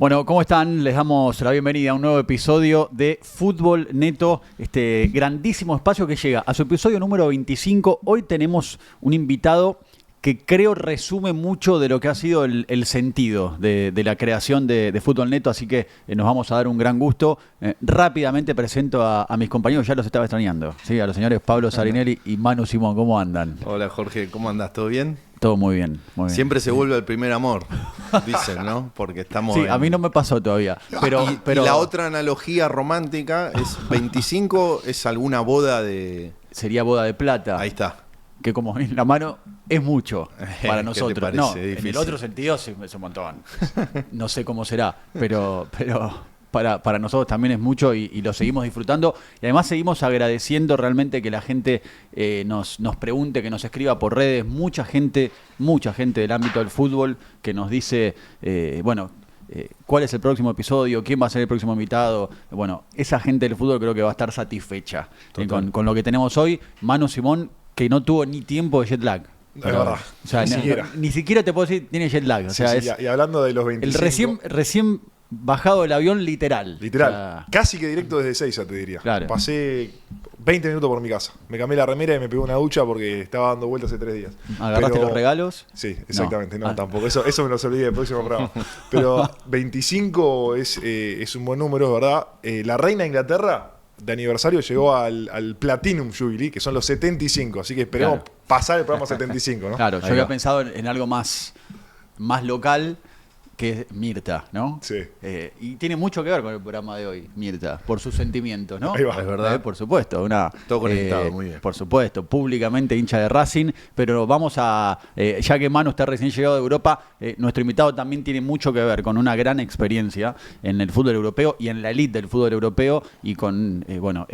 Bueno, ¿cómo están? Les damos la bienvenida a un nuevo episodio de Fútbol Neto, este grandísimo espacio que llega a su episodio número 25. Hoy tenemos un invitado que creo resume mucho de lo que ha sido el sentido de la creación de Fútbol Neto, así que nos vamos a dar un gran gusto. Rápidamente presento a mis compañeros, ya los estaba extrañando, ¿sí? A los señores Pablo Sarinelli y Manu Simón. ¿Cómo andan? Hola Jorge, ¿cómo andás? ¿Todo bien? Todo muy bien, muy bien. Siempre se vuelve al primer amor, dicen, ¿no? Porque estamos Sí, a mí no me pasó todavía. Pero y la otra analogía romántica es 25 es alguna boda de... Sería boda de plata. Ahí está. Que como en la mano es mucho para ¿Qué nosotros. te parece? No, Difícil. en el otro sentido es un montón. No sé cómo será, pero para nosotros también es mucho y lo seguimos disfrutando. Y además seguimos agradeciendo realmente que la gente nos pregunte, que nos escriba por redes. Mucha gente del ámbito del fútbol que nos dice, ¿cuál es el próximo episodio? ¿Quién va a ser el próximo invitado? Bueno, esa gente del fútbol creo que va a estar satisfecha con lo que tenemos hoy. Manu Simón, que no tuvo ni tiempo de jet lag. Es verdad. O sea, ni siquiera te puedo decir tiene jet lag. O sea, sí, y hablando de los 25... el recién bajado del avión literal. Literal. O sea, casi que directo desde Seiza, te diría. Claro. Pasé 20 minutos por mi casa. Me cambié la remera y me pegué una ducha porque estaba dando vueltas hace 3 días. ¿Agarraste los regalos? Sí, exactamente. No, Ah. tampoco. Eso me lo olvidé del próximo programa. Pero 25 es un buen número, es verdad. La reina de Inglaterra de aniversario llegó al Platinum Jubilee, que son los 75. Así que esperemos pasar el programa 75, ¿no? Claro, yo había pensado en algo más local, que es Mirta, ¿no? Sí. Y tiene mucho que ver con el programa de hoy, Mirta, por sus sentimientos, ¿no? Ahí va. Es verdad. Por supuesto. Todo conectado, muy bien. Por supuesto, públicamente hincha de Racing, pero vamos a, ya que Manu está recién llegado de Europa, nuestro invitado también tiene mucho que ver con una gran experiencia en el fútbol europeo y en la elite del fútbol europeo y con,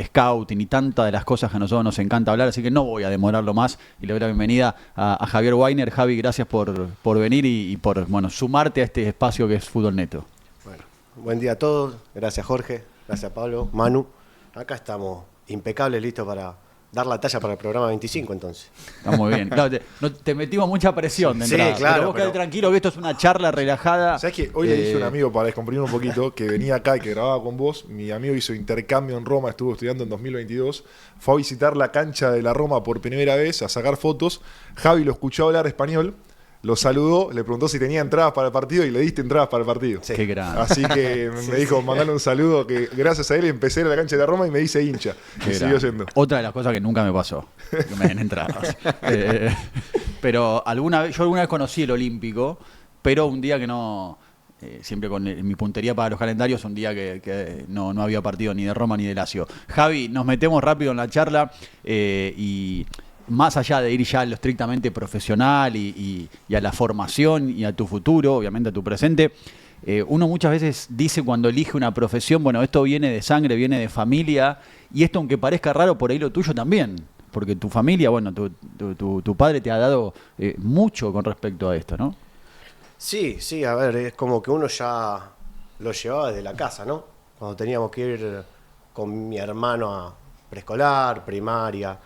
scouting y tantas de las cosas que a nosotros nos encanta hablar, así que no voy a demorarlo más y le doy la bienvenida a Javier Weiner. Javi, gracias por venir y por sumarte a este espacio que es Fútbol Neto. Bueno, buen día a todos. Gracias Jorge, gracias Pablo, Manu. Acá estamos impecables, listos para dar la talla para el programa 25 entonces. Está muy bien. Claro, te metimos mucha presión de Sí, entrada, claro, pero vos quedate tranquilo que esto es una charla relajada. ¿Sabes qué? Hoy le dije a un amigo, para descomprimir un poquito, que venía acá y que grababa con vos. Mi amigo hizo intercambio en Roma, estuvo estudiando en 2022. Fue a visitar la cancha de la Roma por primera vez, a sacar fotos. Javi lo escuchó hablar español, lo saludó, le preguntó si tenía entradas para el partido y le diste entradas para el partido. Sí. Qué grande. Así que me dijo, mandale un saludo, que gracias a él empecé a ir a la cancha de la Roma y me hice hincha. Qué Y siguió grande. yendo. Otra de las cosas que nunca me pasó, que me den entradas. Pero yo alguna vez conocí el Olímpico, pero un día que no, siempre con mi puntería para los calendarios, un día que no había partido ni de Roma ni de Lazio. Javi, nos metemos rápido en la charla y más allá de ir ya a lo estrictamente profesional y a la formación y a tu futuro, obviamente a tu presente, uno muchas veces dice cuando elige una profesión, bueno, esto viene de sangre, viene de familia, y esto aunque parezca raro, por ahí lo tuyo también, porque tu familia, bueno, tu padre te ha dado mucho con respecto a esto, ¿no? Sí, a ver, es como que uno ya lo llevaba desde la casa, ¿no? Cuando teníamos que ir con mi hermano a preescolar, primaria,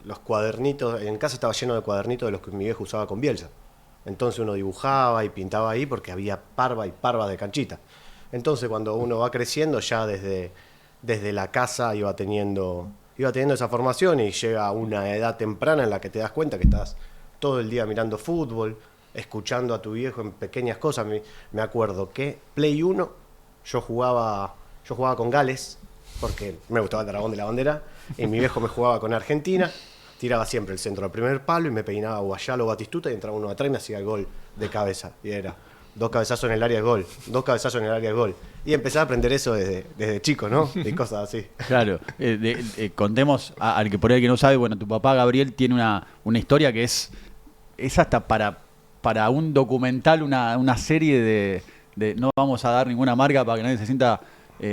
los cuadernitos, en casa estaba lleno de cuadernitos de los que mi viejo usaba con Bielsa. Entonces uno dibujaba y pintaba ahí porque había parva y parva de canchita. Entonces cuando uno va creciendo ya desde la casa iba teniendo esa formación y llega a una edad temprana en la que te das cuenta que estás todo el día mirando fútbol, escuchando a tu viejo en pequeñas cosas. Me acuerdo que Play 1 yo jugaba con Gales porque me gustaba el dragón de la bandera y mi viejo me jugaba con Argentina. Tiraba siempre el centro al primer palo y me peinaba Guayalo o Batistuta y entraba uno atrás y me hacía el gol de cabeza. Y era 2 cabezazos en el área de gol, 2 cabezazos en el área de gol. Y empecé a aprender eso desde chico, ¿no? Y cosas así. Claro. Contemos al que por ahí que no sabe, bueno, tu papá Gabriel tiene una historia que es hasta para un documental, una serie de no vamos a dar ninguna marca para que nadie se sienta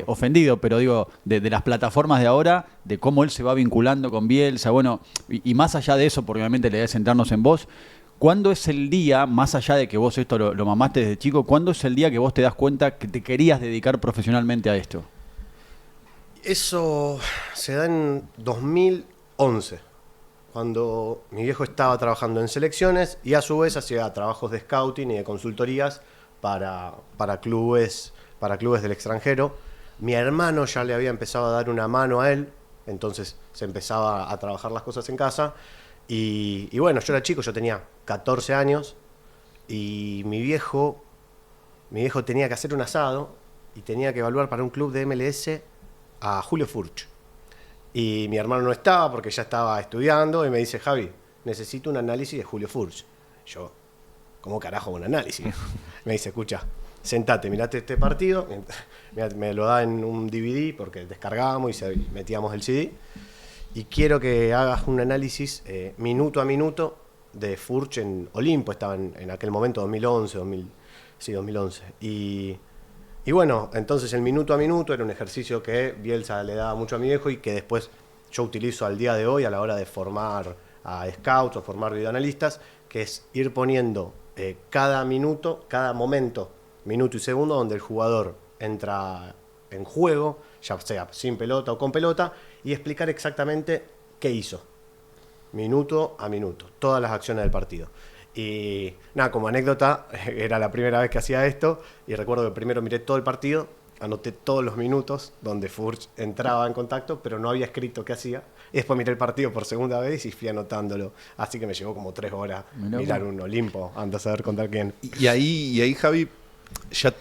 ofendido, pero digo, de las plataformas de ahora, de cómo él se va vinculando con Bielsa, bueno, y más allá de eso, porque obviamente la idea es centrarnos en vos, ¿cuándo es el día, más allá de que vos esto lo mamaste desde chico, cuándo es el día que vos te das cuenta que te querías dedicar profesionalmente a esto? Eso se da en 2011, cuando mi viejo estaba trabajando en selecciones y a su vez hacía trabajos de scouting y de consultorías para clubes del extranjero. Mi hermano ya le había empezado a dar una mano a él, entonces se empezaba a trabajar las cosas en casa. Y bueno, yo era chico, yo tenía 14 años y mi viejo tenía que hacer un asado y tenía que evaluar para un club de MLS a Julio Furch. Y mi hermano no estaba porque ya estaba estudiando y me dice, Javi, necesito un análisis de Julio Furch. Yo, ¿cómo carajo un análisis? Me dice, escucha, sentate, mirate este partido. Me lo da en un DVD porque descargábamos y metíamos el CD. Y quiero que hagas un análisis minuto a minuto de Furch en Olimpo. Estaba en aquel momento 2011. Y bueno, entonces el minuto a minuto era un ejercicio que Bielsa le daba mucho a mi viejo y que después yo utilizo al día de hoy a la hora de formar a scouts o formar videoanalistas, que es ir poniendo cada minuto, cada momento, minuto y segundo, donde el jugador entra en juego, ya sea sin pelota o con pelota, y explicar exactamente qué hizo, minuto a minuto, todas las acciones del partido. Y nada, como anécdota, era la primera vez que hacía esto y recuerdo que primero miré todo el partido, anoté todos los minutos donde Furch entraba en contacto, pero no había escrito qué hacía. Y después miré el partido por segunda vez y fui anotándolo. Así que me llevó como 3 horas mirar un Olimpo antes de saber contar quién. Y ahí, Javi, ya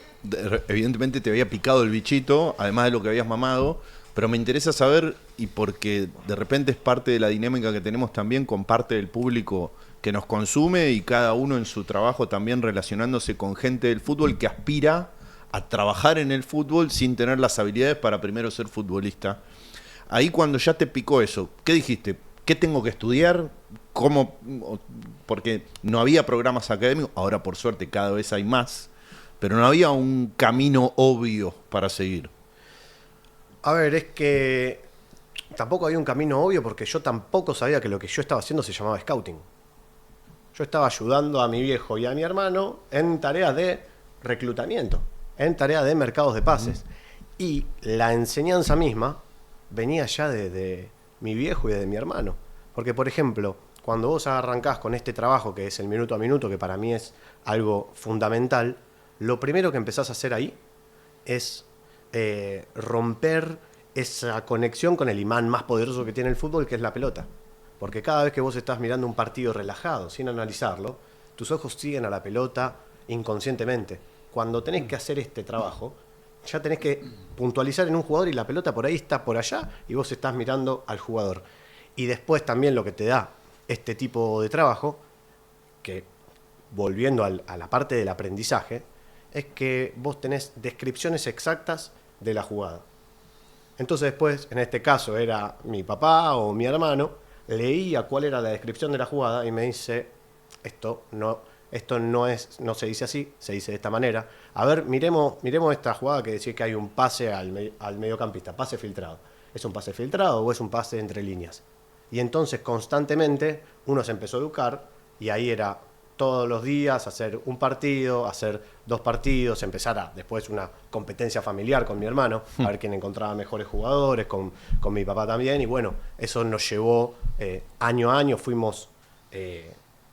evidentemente te había picado el bichito, además de lo que habías mamado, pero me interesa saber, y porque de repente es parte de la dinámica que tenemos también con parte del público que nos consume y cada uno en su trabajo también relacionándose con gente del fútbol que aspira a trabajar en el fútbol sin tener las habilidades para primero ser futbolista. Ahí cuando ya te picó eso, ¿qué dijiste? ¿Qué tengo que estudiar? ¿Cómo? Porque no había programas académicos, ahora por suerte cada vez hay más, pero no había un camino obvio para seguir. A ver, es que tampoco había un camino obvio porque yo tampoco sabía que lo que yo estaba haciendo se llamaba scouting. Yo estaba ayudando a mi viejo y a mi hermano en tareas de reclutamiento, en tareas de mercados de pases. Y la enseñanza misma venía ya de mi viejo y de mi hermano. Porque, por ejemplo, cuando vos arrancás con este trabajo que es el minuto a minuto, que para mí es algo fundamental, lo primero que empezás a hacer ahí es romper esa conexión con el imán más poderoso que tiene el fútbol, que es la pelota. Porque cada vez que vos estás mirando un partido relajado, sin analizarlo, tus ojos siguen a la pelota inconscientemente. Cuando tenés que hacer este trabajo, ya tenés que puntualizar en un jugador y la pelota por ahí está por allá y vos estás mirando al jugador. Y después también lo que te da este tipo de trabajo, que volviendo a la parte del aprendizaje, es que vos tenés descripciones exactas de la jugada. Entonces después, en este caso era mi papá o mi hermano, leía cuál era la descripción de la jugada y me dice, esto no se dice así, se dice de esta manera. A ver, miremos esta jugada que decía que hay un pase al mediocampista, pase filtrado. ¿Es un pase filtrado o es un pase entre líneas? Y entonces constantemente uno se empezó a educar y ahí era todos los días hacer un partido, hacer 2 partidos, empezar a después una competencia familiar con mi hermano, a ver quién encontraba mejores jugadores, con mi papá también, y bueno, eso nos llevó año a año, fuimos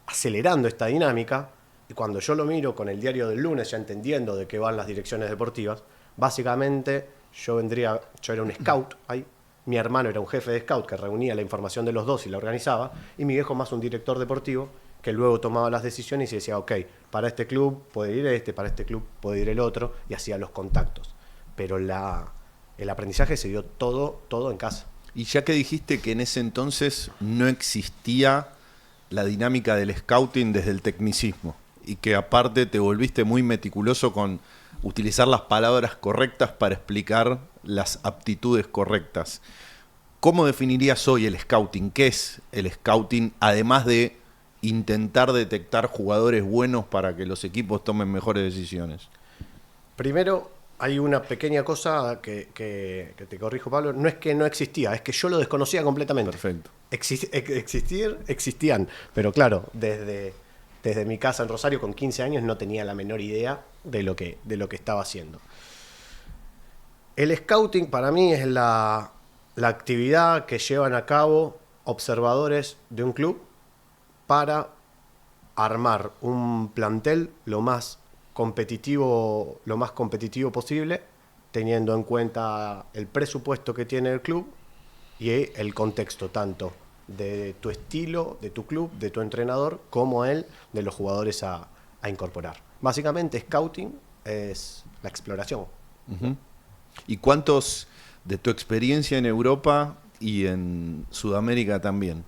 acelerando esta dinámica, y cuando yo lo miro con el diario del lunes, ya entendiendo de qué van las direcciones deportivas, básicamente yo era un scout ahí, mi hermano era un jefe de scout que reunía la información de los dos y la organizaba, y mi viejo más un director deportivo que luego tomaba las decisiones y decía, ok, para este club puede ir este, para este club puede ir el otro, y hacía los contactos. Pero el aprendizaje se dio todo en casa. Y ya que dijiste que en ese entonces no existía la dinámica del scouting desde el tecnicismo, y que aparte te volviste muy meticuloso con utilizar las palabras correctas para explicar las aptitudes correctas, ¿cómo definirías hoy el scouting? ¿Qué es el scouting, además de intentar detectar jugadores buenos para que los equipos tomen mejores decisiones? Primero, hay una pequeña cosa que te corrijo, Pablo. No es que no existía, es que yo lo desconocía completamente. Perfecto. Existían, pero claro, desde mi casa en Rosario con 15 años no tenía la menor idea de lo que estaba haciendo. El scouting para mí es la actividad que llevan a cabo observadores de un club para armar un plantel lo más lo más competitivo posible, teniendo en cuenta el presupuesto que tiene el club y el contexto tanto de tu estilo, de tu club, de tu entrenador, como el de los jugadores a incorporar. Básicamente, scouting es la exploración. Ujú. ¿Y cuántos de tu experiencia en Europa y en Sudamérica también,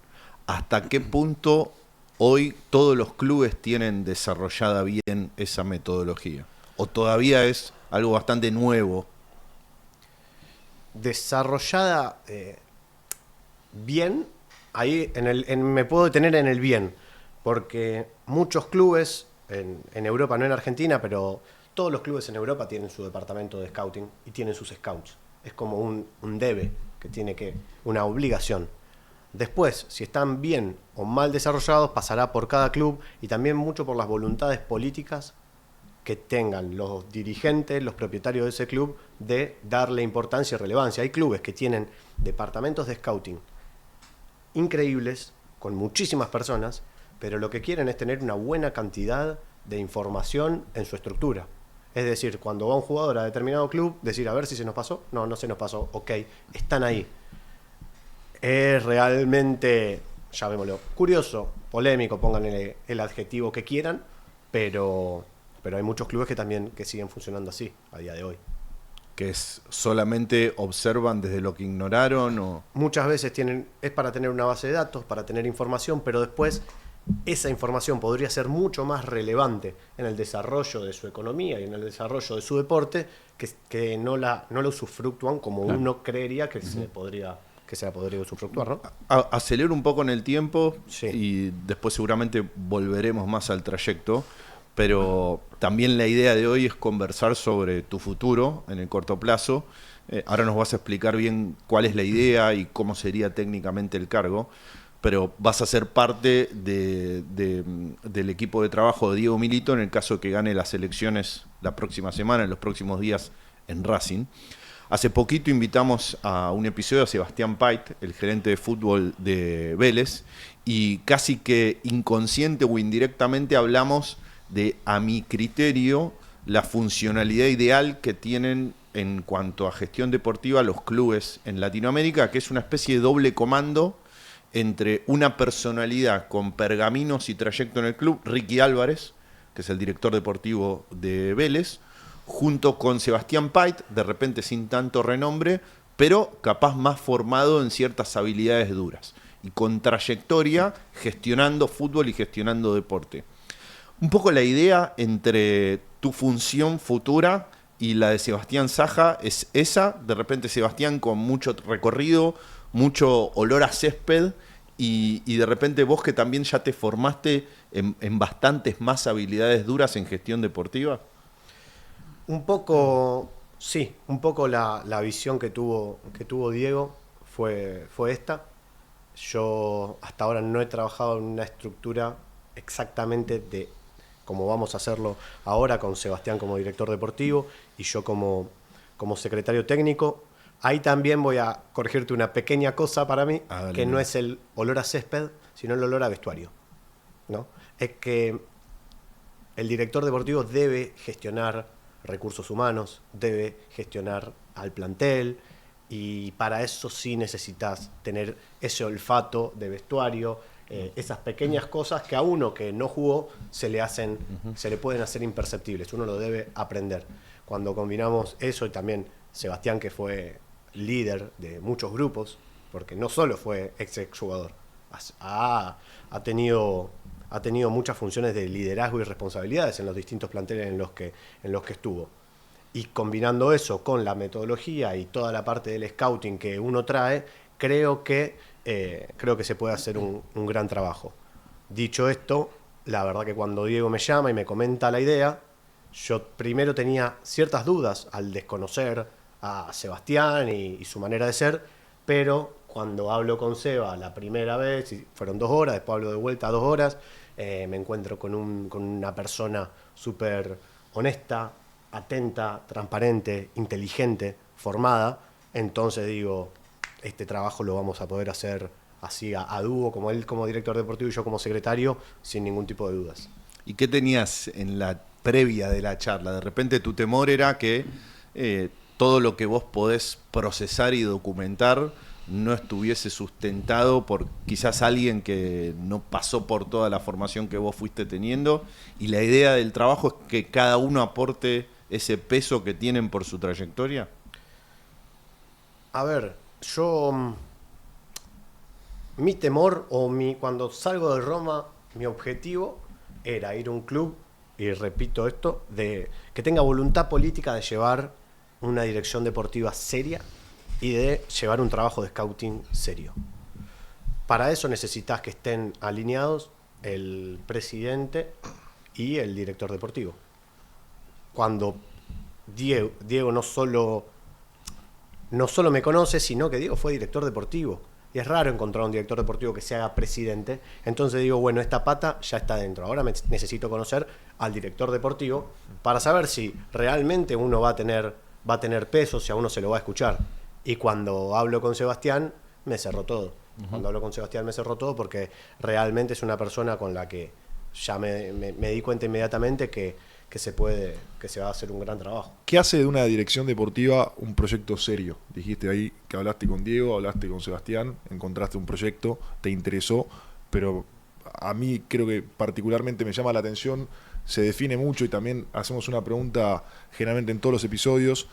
hasta qué punto hoy todos los clubes tienen desarrollada bien esa metodología? ¿O todavía es algo bastante nuevo? Desarrollada bien, ahí me puedo detener en el bien, porque muchos clubes en Europa, no en Argentina, pero todos los clubes en Europa tienen su departamento de scouting y tienen sus scouts. Es como un debe, una obligación. Después, si están bien o mal desarrollados, pasará por cada club y también mucho por las voluntades políticas que tengan los dirigentes, los propietarios de ese club, de darle importancia y relevancia. Hay clubes que tienen departamentos de scouting increíbles, con muchísimas personas, pero lo que quieren es tener una buena cantidad de información en su estructura. Es decir, cuando va un jugador a determinado club, decir, a ver si se nos pasó. No, no se nos pasó. Ok, están ahí. Es realmente, llamémoslo, curioso, polémico, pónganle el adjetivo que quieran, pero hay muchos clubes que siguen funcionando así a día de hoy. ¿Que es solamente observan desde lo que ignoraron? O... Muchas veces es para tener una base de datos, para tener información, pero después esa información podría ser mucho más relevante en el desarrollo de su economía y en el desarrollo de su deporte, que no la usufructúan como uno creería que se la podría usufructuar, ¿no? Acelero un poco en el tiempo, Sí. y después seguramente volveremos más al trayecto, pero también la idea de hoy es conversar sobre tu futuro en el corto plazo. Ahora nos vas a explicar bien cuál es la idea y cómo sería técnicamente el cargo, pero vas a ser parte del equipo de trabajo de Diego Milito en el caso que gane las elecciones la próxima semana, en los próximos días en Racing. Hace poquito invitamos a un episodio a Sebastián Pait, el gerente de fútbol de Vélez, y casi que inconsciente o indirectamente hablamos de, a mi criterio, la funcionalidad ideal que tienen en cuanto a gestión deportiva los clubes en Latinoamérica, que es una especie de doble comando entre una personalidad con pergaminos y trayecto en el club, Ricky Álvarez, que es el director deportivo de Vélez, junto con Sebastián Pait, de repente sin tanto renombre, pero capaz más formado en ciertas habilidades duras, y con trayectoria gestionando fútbol y gestionando deporte. Un poco la idea entre tu función futura y la de Sebastián Saja es esa, de repente Sebastián con mucho recorrido, mucho olor a césped, y de repente vos que también ya te formaste en bastantes más habilidades duras en gestión deportiva. Un poco, sí, un poco la visión que tuvo Diego fue esta. Yo hasta ahora no he trabajado en una estructura exactamente de como vamos a hacerlo ahora, con Sebastián como director deportivo y yo como secretario técnico. Ahí también voy a corregirte una pequeña cosa para mí, que no es el olor a césped, sino el olor a vestuario, ¿no? Es que el director deportivo debe gestionar recursos humanos, debe gestionar al plantel, y para eso sí necesitas tener ese olfato de vestuario, esas pequeñas cosas que a uno que no jugó se le pueden hacer imperceptibles, uno lo debe aprender. Cuando combinamos eso, y también Sebastián, que fue líder de muchos grupos, porque no solo fue ex jugador, ha tenido muchas funciones de liderazgo y responsabilidades en los distintos planteles en los que estuvo. Y combinando eso con la metodología y toda la parte del scouting que uno trae, creo que se puede hacer un gran trabajo. Dicho esto, la verdad que cuando Diego me llama y me comenta la idea, yo primero tenía ciertas dudas al desconocer a Sebastián y su manera de ser, pero cuando hablo con Seba la primera vez, y fueron 2 horas, después hablo de vuelta 2 horas, me encuentro con una persona súper honesta, atenta, transparente, inteligente, formada. Entonces digo, este trabajo lo vamos a poder hacer así a dúo, como él como director deportivo y yo como secretario, sin ningún tipo de dudas. ¿Y qué tenías en la previa de la charla. De repente tu temor era que todo lo que vos podés procesar y documentar no estuviese sustentado por quizás alguien que no pasó por toda la formación que vos fuiste teniendo, y la idea del trabajo es que cada uno aporte ese peso que tienen por su trayectoria. A ver, yo... Mi temor, cuando salgo de Roma, mi objetivo era ir a un club, y repito esto, de que tenga voluntad política de llevar una dirección deportiva seria y de llevar un trabajo de scouting serio. Para eso necesitas que estén alineados el presidente y el director deportivo. Cuando Diego no solo me conoce, sino que Diego fue director deportivo. Y es raro encontrar un director deportivo que se haga presidente. Entonces digo, bueno, esta pata ya está dentro. Ahora necesito conocer al director deportivo para saber si realmente uno va a tener peso, si a uno se lo va a escuchar. Y cuando hablo con Sebastián, me cerró todo. Cuando hablo con Sebastián me cerró todo, porque realmente es una persona con la que ya me di cuenta inmediatamente que se va a hacer un gran trabajo. ¿Qué hace de una dirección deportiva un proyecto serio? Dijiste ahí que hablaste con Diego, hablaste con Sebastián, encontraste un proyecto, te interesó, pero a mí creo que particularmente me llama la atención, se define mucho y también hacemos una pregunta generalmente en todos los episodios.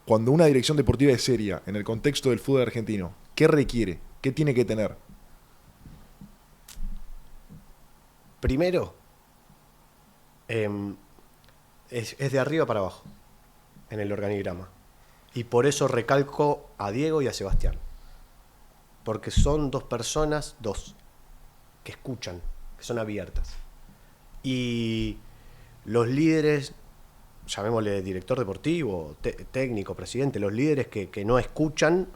Cuando una dirección deportiva es seria, en el contexto del fútbol argentino, ¿qué requiere? ¿Qué tiene que tener? Primero, es de arriba para abajo en el organigrama. Y por eso recalco a Diego y a Sebastián. Porque son dos personas, que escuchan, que son abiertas. Y los líderes, llamémosle director deportivo, técnico, presidente, los líderes que no escuchan,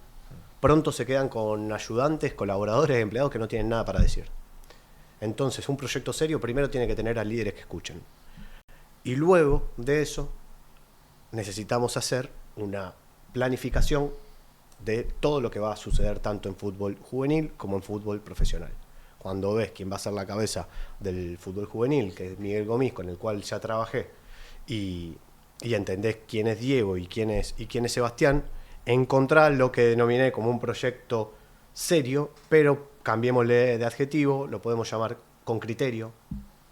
pronto se quedan con ayudantes, colaboradores, empleados que no tienen nada para decir. Entonces, un proyecto serio primero tiene que tener a líderes que escuchen. Y luego de eso, necesitamos hacer una planificación de todo lo que va a suceder tanto en fútbol juvenil como en fútbol profesional. Cuando ves quién va a ser la cabeza del fútbol juvenil, que es Miguel Gomis, con el cual ya trabajé, y entendés quién es Diego y quién es Sebastián, encontrás lo que denominé como un proyecto serio, pero cambiémosle de adjetivo, lo podemos llamar con criterio,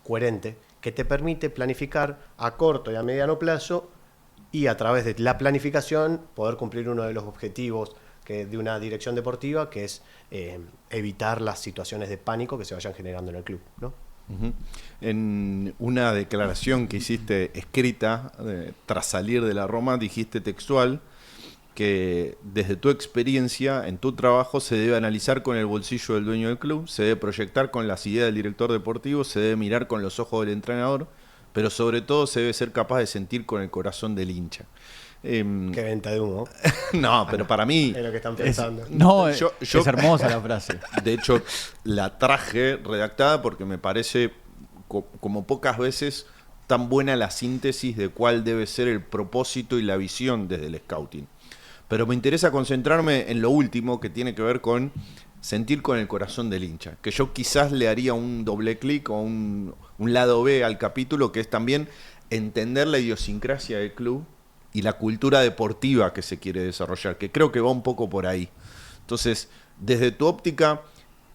coherente, que te permite planificar a corto y a mediano plazo, y a través de la planificación poder cumplir uno de los objetivos de una dirección deportiva, que es evitar las situaciones de pánico que se vayan generando en el club, ¿no? Uh-huh. En una declaración que hiciste escrita tras salir de la Roma, dijiste textual que desde tu experiencia en tu trabajo se debe analizar con el bolsillo del dueño del club, se debe proyectar con las ideas del director deportivo, se debe mirar con los ojos del entrenador, pero sobre todo se debe ser capaz de sentir con el corazón del hincha. Qué venta de humo. No, pero para mí... Es lo que están pensando. Es hermosa la frase. De hecho, la traje redactada porque me parece, como pocas veces, tan buena la síntesis de cuál debe ser el propósito y la visión desde el scouting. Pero me interesa concentrarme en lo último, que tiene que ver con sentir con el corazón del hincha. Que yo quizás le haría un doble clic o un lado B al capítulo, que es también entender la idiosincrasia del club y la cultura deportiva que se quiere desarrollar, que creo que va un poco por ahí. Entonces, desde tu óptica,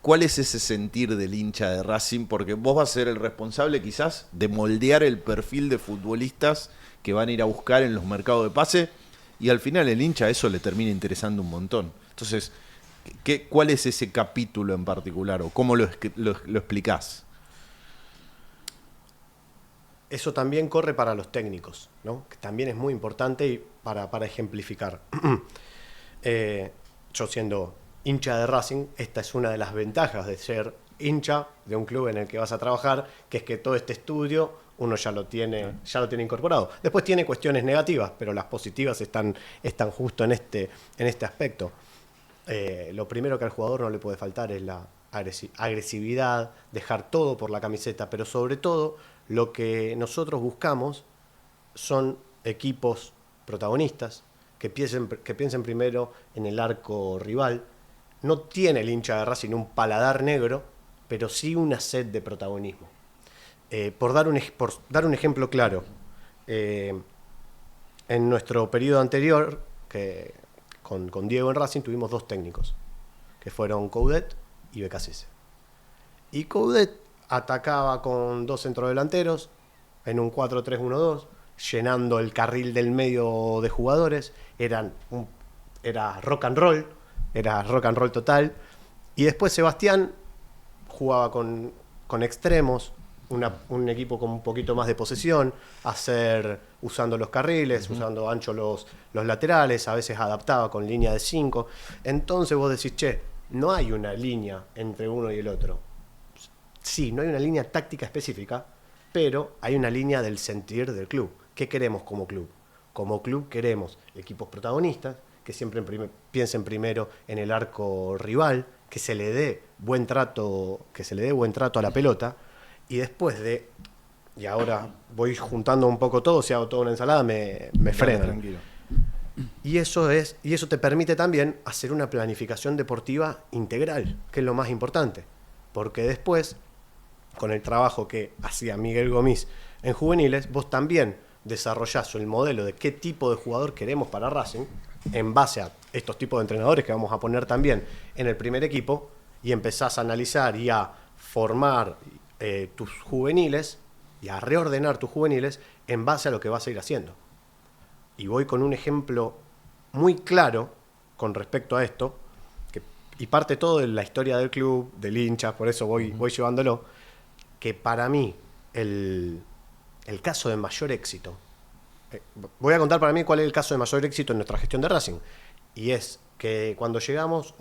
¿cuál es ese sentir del hincha de Racing? Porque vos vas a ser el responsable quizás de moldear el perfil de futbolistas que van a ir a buscar en los mercados de pase, y al final el hincha eso le termina interesando un montón. Entonces, ¿cuál es ese capítulo en particular o cómo lo explicás? Eso también corre para los técnicos, ¿no? Que también es muy importante, y para ejemplificar. Yo siendo hincha de Racing, esta es una de las ventajas de ser hincha de un club en el que vas a trabajar, que es que todo este estudio uno ya lo tiene incorporado. Después tiene cuestiones negativas, pero las positivas están justo en este aspecto. Lo primero que al jugador no le puede faltar es la agresividad, dejar todo por la camiseta, pero sobre todo lo que nosotros buscamos son equipos protagonistas que piensen primero en el arco rival. No tiene el hincha de Racing un paladar negro, pero sí una sed de protagonismo. Por dar un ejemplo claro, En nuestro periodo anterior, que con Diego en Racing, tuvimos 2 técnicos, que fueron Coudet y Becasese. Y Coudet atacaba con 2 centrodelanteros en un 4-3-1-2, llenando el carril del medio de jugadores. Era rock and roll total. Y después Sebastián jugaba con extremos, un equipo con un poquito más de posesión, usando los carriles, usando ancho los laterales, a veces adaptaba con línea de 5. Entonces vos decís, che, no hay una línea entre uno y el otro. Sí, no hay una línea táctica específica, pero hay una línea del sentir del club. ¿Qué queremos como club? Como club queremos equipos protagonistas, que siempre piensen primero en el arco rival, que se le dé buen trato a la pelota, y después y ahora voy juntando un poco todo, si hago toda una ensalada me freno. Tranquilo. Y eso te permite también hacer una planificación deportiva integral, que es lo más importante. Porque después, con el trabajo que hacía Miguel Gomis en juveniles, vos también desarrollás el modelo de qué tipo de jugador queremos para Racing, en base a estos tipos de entrenadores que vamos a poner también en el primer equipo, y empezás a analizar y a formar tus juveniles y a reordenar tus juveniles en base a lo que vas a ir haciendo. Y voy con un ejemplo muy claro con respecto a esto, y parte todo de la historia del club, del hincha, por eso voy llevándolo, que para mí el caso de mayor éxito, voy a contar para mí cuál es el caso de mayor éxito en nuestra gestión de Racing, y es que cuando llegamos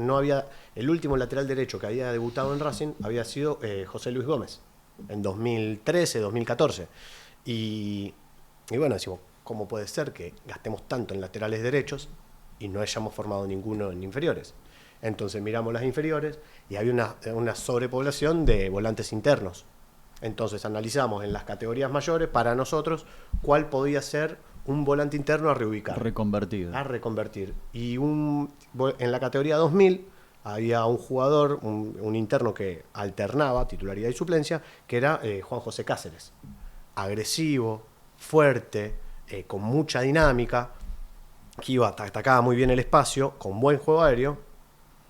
el último lateral derecho que había debutado en Racing había sido José Luis Gómez, en 2013, 2014, y bueno, decimos, ¿cómo puede ser que gastemos tanto en laterales derechos y no hayamos formado ninguno en inferiores? Entonces miramos las inferiores y hay una sobrepoblación de volantes internos. Entonces analizamos en las categorías mayores para nosotros cuál podía ser un volante interno a reubicar. Reconvertido. A reconvertir. Y en la categoría 2000 había un jugador, un interno que alternaba titularidad y suplencia, que era Juan José Cáceres. Agresivo, fuerte, con mucha dinámica, que atacaba muy bien el espacio, con buen juego aéreo.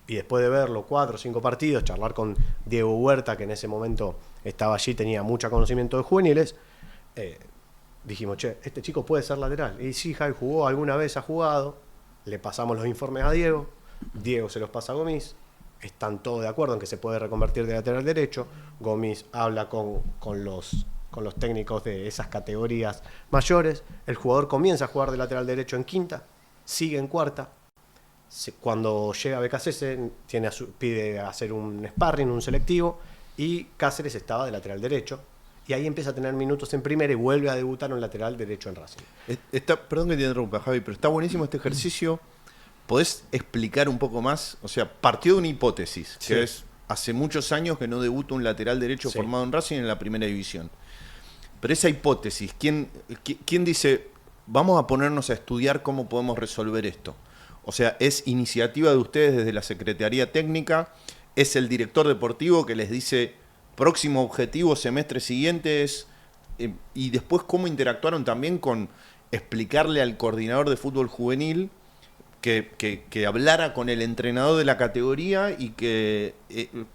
Y después de verlo 4 o 5 partidos, charlar con Diego Huerta, que en ese momento estaba allí, tenía mucho conocimiento de juveniles, dijimos, che, este chico puede ser lateral. Y sí, Javi jugó, alguna vez ha jugado, le pasamos los informes a Diego se los pasa a Gomis, están todos de acuerdo en que se puede reconvertir de lateral derecho. Gomis habla con los técnicos de esas categorías mayores, el jugador comienza a jugar de lateral derecho en quinta, sigue en cuarta. Cuando llega Becasese pide hacer un sparring, un selectivo, y Cáceres estaba de lateral derecho, y ahí empieza a tener minutos en primera y vuelve a debutar un lateral derecho en Racing. Perdón que te interrumpa, Javi, pero está buenísimo este ejercicio. ¿Podés explicar un poco más? O sea, partió de una hipótesis, Sí. que es hace muchos años que no debuta un lateral derecho Sí. formado en Racing en la primera división. Pero esa hipótesis, ¿quién dice, vamos a ponernos a estudiar cómo podemos resolver esto? O sea, ¿es iniciativa de ustedes desde la Secretaría Técnica? ¿Es el director deportivo que les dice, próximo objetivo, semestre siguiente es... y después cómo interactuaron también con explicarle al coordinador de fútbol juvenil que hablara con el entrenador de la categoría y que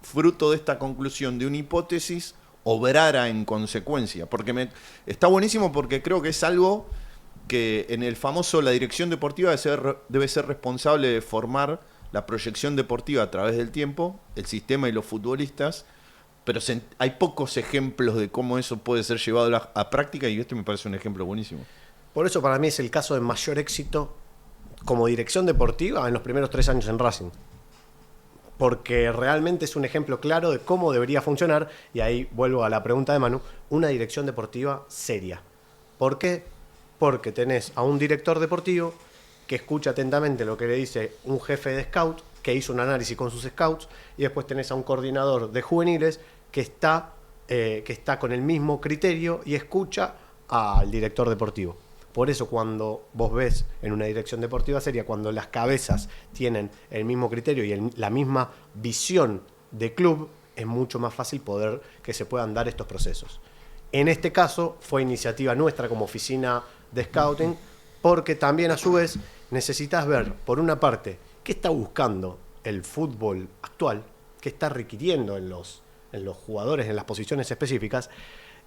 fruto de esta conclusión de una hipótesis obrara en consecuencia? Porque está buenísimo, porque creo que es algo que en el famoso la dirección deportiva debe ser responsable de formar la proyección deportiva a través del tiempo, el sistema y los futbolistas, pero hay pocos ejemplos de cómo eso puede ser llevado a práctica, y este me parece un ejemplo buenísimo. Por eso para mí es el caso de mayor éxito como dirección deportiva en los primeros 3 años en Racing. Porque realmente es un ejemplo claro de cómo debería funcionar, y ahí vuelvo a la pregunta de Manu, una dirección deportiva seria. ¿Por qué? Porque tenés a un director deportivo que escucha atentamente lo que le dice un jefe de scout, que hizo un análisis con sus scouts, y después tenés a un coordinador de juveniles que está con el mismo criterio y escucha al director deportivo. Por eso cuando vos ves en una dirección deportiva seria, cuando las cabezas tienen el mismo criterio y la misma visión de club, es mucho más fácil que se puedan dar estos procesos. En este caso fue iniciativa nuestra como oficina de scouting, porque también a su vez necesitas ver, por una parte, qué está buscando el fútbol actual, qué está requiriendo en los jugadores, en las posiciones específicas,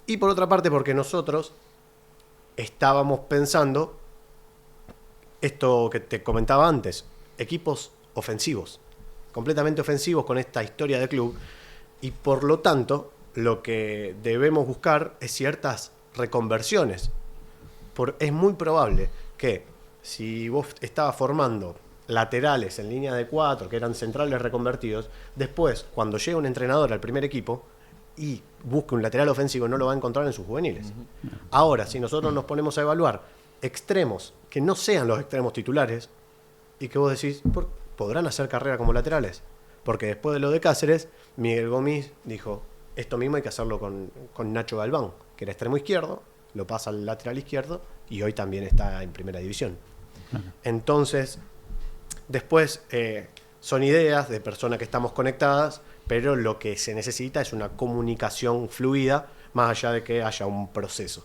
y por otra parte porque nosotros estábamos pensando esto que te comentaba antes, equipos ofensivos, completamente ofensivos con esta historia de club, y por lo tanto lo que debemos buscar es ciertas reconversiones. Es muy probable que si vos estabas formando laterales en línea de 4, que eran centrales reconvertidos, después, cuando llegue un entrenador al primer equipo y busque un lateral ofensivo, no lo va a encontrar en sus juveniles. Ahora, si nosotros nos ponemos a evaluar extremos que no sean los extremos titulares y que vos decís, ¿podrán hacer carrera como laterales? Porque después de lo de Cáceres, Miguel Gomis dijo, esto mismo hay que hacerlo con Nacho Galván, que era extremo izquierdo, lo pasa al lateral izquierdo y hoy también está en primera división. Entonces, después son ideas de personas que estamos conectadas, pero lo que se necesita es una comunicación fluida, más allá de que haya un proceso.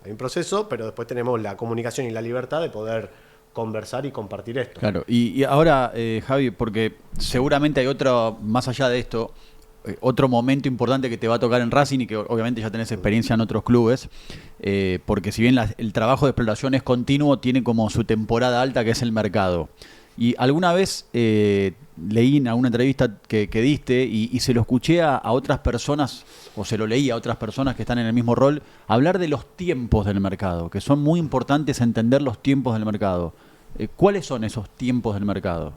Hay un proceso, pero después tenemos la comunicación y la libertad de poder conversar y compartir esto. Claro, y ahora, Javi, porque seguramente hay otro, más allá de esto, otro momento importante que te va a tocar en Racing y que obviamente ya tenés experiencia en otros clubes, porque si bien el trabajo de exploración es continuo, tiene como su temporada alta que es el mercado. Y alguna vez leí en alguna entrevista que diste y se lo escuché a otras personas, o se lo leí a otras personas que están en el mismo rol, hablar de los tiempos del mercado, que son muy importantes entender los tiempos del mercado. ¿Cuáles son esos tiempos del mercado?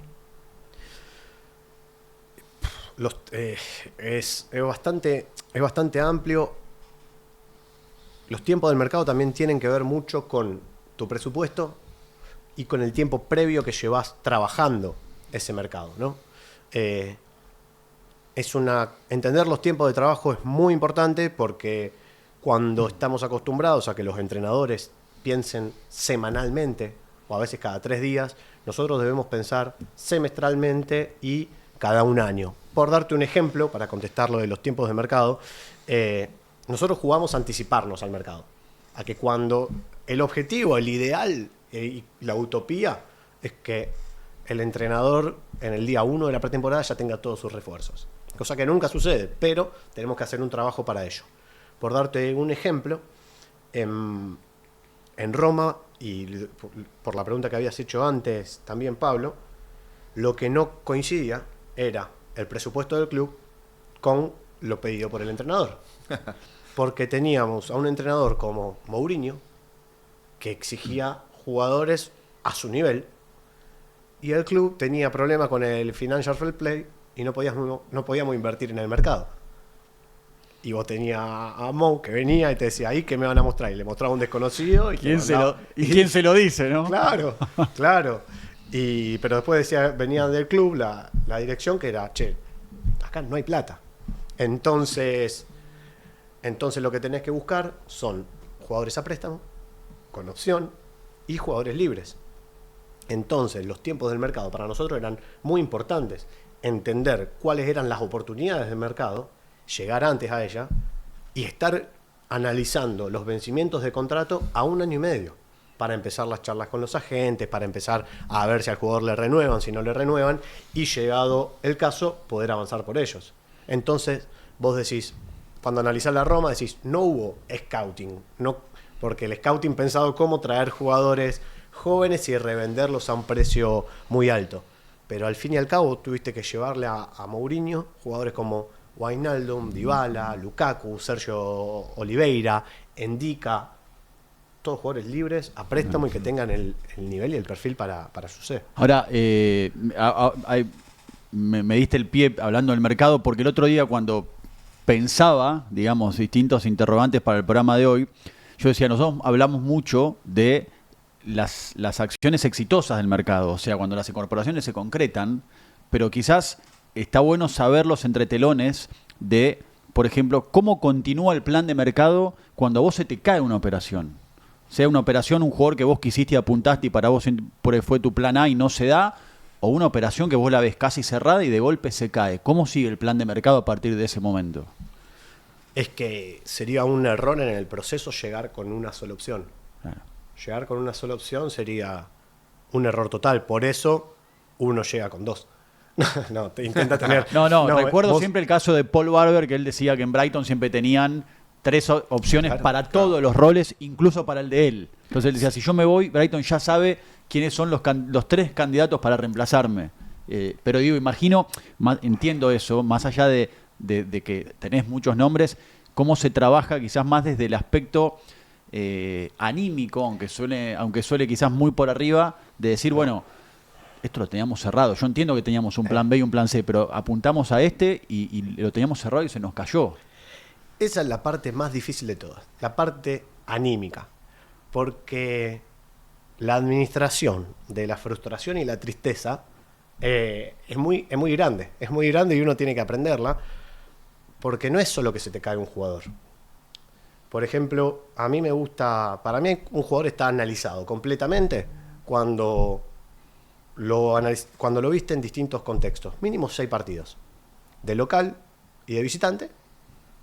Es bastante amplio. Los tiempos del mercado también tienen que ver mucho con tu presupuesto y con el tiempo previo que llevas trabajando ese mercado, ¿no? Entender los tiempos de trabajo es muy importante porque cuando estamos acostumbrados a que los entrenadores piensen semanalmente o a veces cada 3 días, nosotros debemos pensar semestralmente y cada un año. Por darte un ejemplo, para contestar lo de los tiempos de mercado, nosotros jugamos a anticiparnos al mercado. A que cuando el objetivo, el ideal y la utopía es que el entrenador en el día 1 de la pretemporada ya tenga todos sus refuerzos. Cosa que nunca sucede, pero tenemos que hacer un trabajo para ello. Por darte un ejemplo, en Roma, y por la pregunta que habías hecho antes también, Pablo, lo que no coincidía era el presupuesto del club con lo pedido por el entrenador. Porque teníamos a un entrenador como Mourinho, que exigía jugadores a su nivel, y el club tenía problemas con el financial fair play y no podíamos invertir en el mercado. Y vos tenías a Mou que venía y te decía, ahí que me van a mostrar, y le mostraba un desconocido. ¿Y quién se lo dice, no? Claro, claro. Pero después venía del club la dirección que era, che, acá no hay plata. Entonces lo que tenés que buscar son jugadores a préstamo, con opción, y jugadores libres. Entonces los tiempos del mercado para nosotros eran muy importantes. Entender cuáles eran las oportunidades del mercado, llegar antes a ella y estar analizando los vencimientos de contrato a 1 año y medio para empezar las charlas con los agentes, para empezar a ver si al jugador le renuevan, si no le renuevan, y llegado el caso, poder avanzar por ellos. Entonces, vos decís, cuando analizás la Roma, decís, no hubo scouting, no, porque el scouting pensado cómo traer jugadores jóvenes y revenderlos a un precio muy alto. Pero al fin y al cabo tuviste que llevarle a Mourinho jugadores como Wijnaldum, Dybala, Lukaku, Sergio Oliveira, Endika, todos jugadores libres, a préstamo y que tengan el nivel y el perfil para suceder. Ahora, me diste el pie hablando del mercado, porque el otro día cuando pensaba, digamos, distintos interrogantes para el programa de hoy, yo decía, nosotros hablamos mucho de las acciones exitosas del mercado, o sea, cuando las incorporaciones se concretan, pero quizás está bueno saber los entretelones de, por ejemplo, cómo continúa el plan de mercado cuando a vos se te cae una operación. Sea una operación, un jugador que vos quisiste y apuntaste y para vos fue tu plan A y no se da, o una operación que vos la ves casi cerrada y de golpe se cae. ¿Cómo sigue el plan de mercado a partir de ese momento? es que sería un error en el proceso llegar con una sola opción. Claro. Llegar con una sola opción sería un error total. Por eso uno llega con dos. No, te intenta tener... No, recuerdo vos- siempre el caso de Paul Barber, que él decía que en Brighton siempre tenían 3 opciones Claro, para todos los roles, incluso para el de él. Entonces él decía, si yo me voy, Brighton ya sabe quiénes son los 3 candidatos para reemplazarme. Pero digo, imagino, entiendo eso, más allá de que tenés muchos nombres, cómo se trabaja quizás más desde el aspecto anímico, aunque suele quizás muy por arriba, de decir, bueno, esto lo teníamos cerrado. Yo entiendo que teníamos un plan B y un plan C, pero apuntamos a este y lo teníamos cerrado y se nos cayó. Esa es la parte más difícil de todas, la parte anímica. Porque la administración de la frustración y la tristeza es muy grande. Es muy grande y uno tiene que aprenderla. Porque no es solo que se te cae un jugador. Por ejemplo, a mí me gusta... Para mí un jugador está analizado completamente cuando lo viste en distintos contextos. Mínimo 6 partidos. De local y de visitante,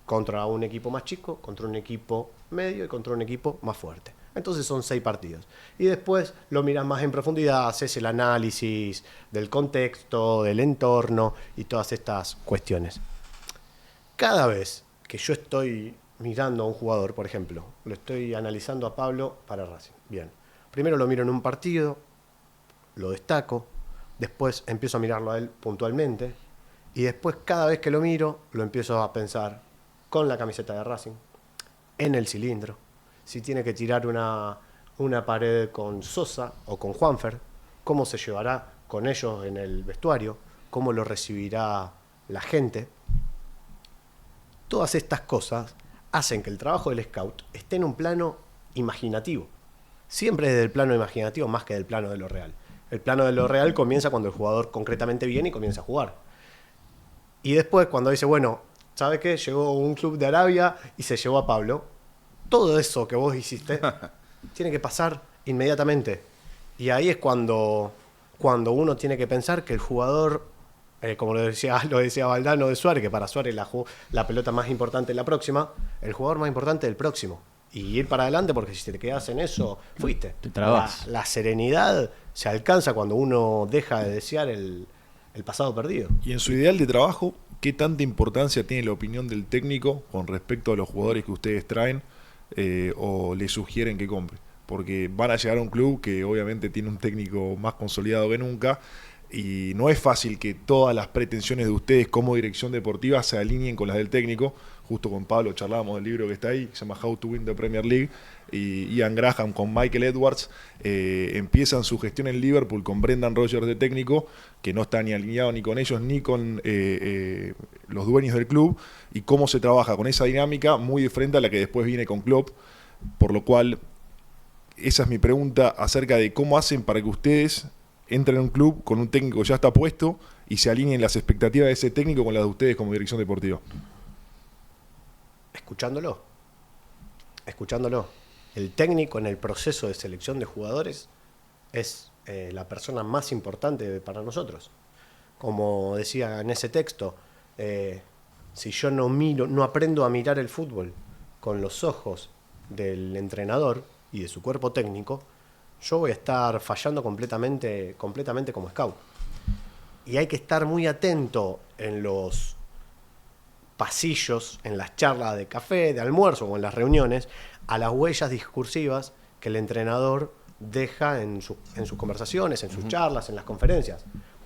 contra un equipo más chico, contra un equipo medio y contra un equipo más fuerte. Entonces son 6 partidos. Y después lo miras más en profundidad, haces el análisis del contexto, del entorno y todas estas cuestiones. Cada vez que yo estoy mirando a un jugador, por ejemplo, lo estoy analizando a Pablo para Racing. Bien. Primero lo miro en un partido, lo destaco, después empiezo a mirarlo a él puntualmente y después cada vez que lo miro lo empiezo a pensar con la camiseta de Racing, en el cilindro, si tiene que tirar una pared con Sosa o con Juanfer, cómo se llevará con ellos en el vestuario, cómo lo recibirá la gente. Todas estas cosas hacen que el trabajo del scout esté en un plano imaginativo. Siempre desde el plano imaginativo más que del plano de lo real. El plano de lo real comienza cuando el jugador concretamente viene y comienza a jugar. Y después cuando dice, bueno, ¿sabe qué? Llegó un club de Arabia y se llevó a Pablo. Todo eso que vos hiciste tiene que pasar inmediatamente. Y ahí es cuando uno tiene que pensar que el jugador, como lo decía Valdano de Suárez, que para Suárez la pelota más importante es la próxima, el jugador más importante es el próximo. Y ir para adelante, porque si te quedas en eso, fuiste. Te trabas. La serenidad se alcanza cuando uno deja de desear el pasado perdido. Y en su ideal de trabajo, ¿qué tanta importancia tiene la opinión del técnico con respecto a los jugadores que ustedes traen o le sugieren que compre? Porque van a llegar a un club que obviamente tiene un técnico más consolidado que nunca y no es fácil que todas las pretensiones de ustedes como dirección deportiva se alineen con las del técnico. Justo con Pablo charlábamos del libro que está ahí, que se llama How to Win the Premier League, y Ian Graham con Michael Edwards empiezan su gestión en Liverpool con Brendan Rodgers de técnico, que no está ni alineado ni con ellos ni con los dueños del club, y cómo se trabaja con esa dinámica muy diferente a la que después viene con Klopp, por lo cual esa es mi pregunta acerca de cómo hacen para que ustedes entren en un club con un técnico que ya está puesto y se alineen las expectativas de ese técnico con las de ustedes como dirección deportiva. Escuchándolo. El técnico en el proceso de selección de jugadores es la persona más importante para nosotros. Como decía en ese texto, si yo no aprendo a mirar el fútbol con los ojos del entrenador y de su cuerpo técnico, yo voy a estar fallando completamente como scout. Y hay que estar muy atento en los pasillos, en las charlas de café, de almuerzo o en las reuniones, a las huellas discursivas que el entrenador deja en sus conversaciones, en sus charlas, en las conferencias.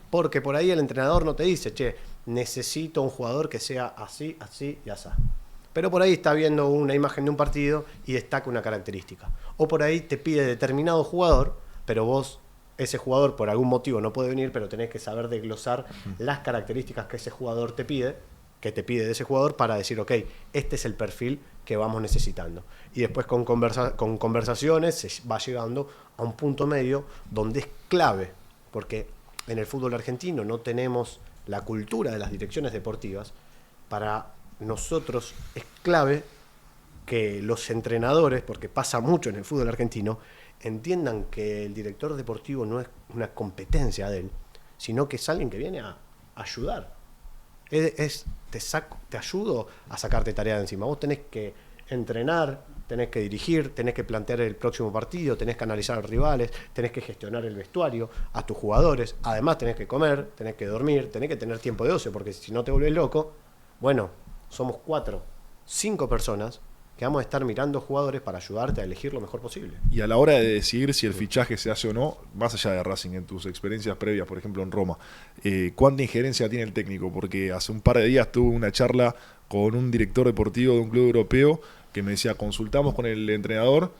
Porque por ahí el entrenador no te dice, che, necesito un jugador que sea así, así y así. Pero por ahí está viendo una imagen de un partido y destaca una característica. O por ahí te pide determinado jugador, pero vos, ese jugador por algún motivo no puede venir, pero tenés que saber desglosar las características que ese jugador te pide de ese jugador para decir, ok, este es el perfil que vamos necesitando. Y después con conversaciones se va llegando a un punto medio donde es clave, porque en el fútbol argentino no tenemos la cultura de las direcciones deportivas. Para nosotros es clave que los entrenadores, porque pasa mucho en el fútbol argentino, entiendan que el director deportivo no es una competencia de él, sino que es alguien que viene a ayudar. Te ayudo a sacarte tarea de encima. Vos tenés que entrenar, tenés que dirigir, tenés que plantear el próximo partido, tenés que analizar a los rivales, tenés que gestionar el vestuario, a tus jugadores, además tenés que comer, tenés que dormir, tenés que tener tiempo de ocio, porque si no te vuelves loco, bueno, somos 4, 5 personas que vamos a estar mirando jugadores para ayudarte a elegir lo mejor posible. Y a la hora de decidir si el fichaje se hace o no, más allá de Racing, en tus experiencias previas, por ejemplo en Roma, ¿cuánta injerencia tiene el técnico? Porque hace un par de días tuve una charla con un director deportivo de un club europeo que me decía, consultamos con el entrenador,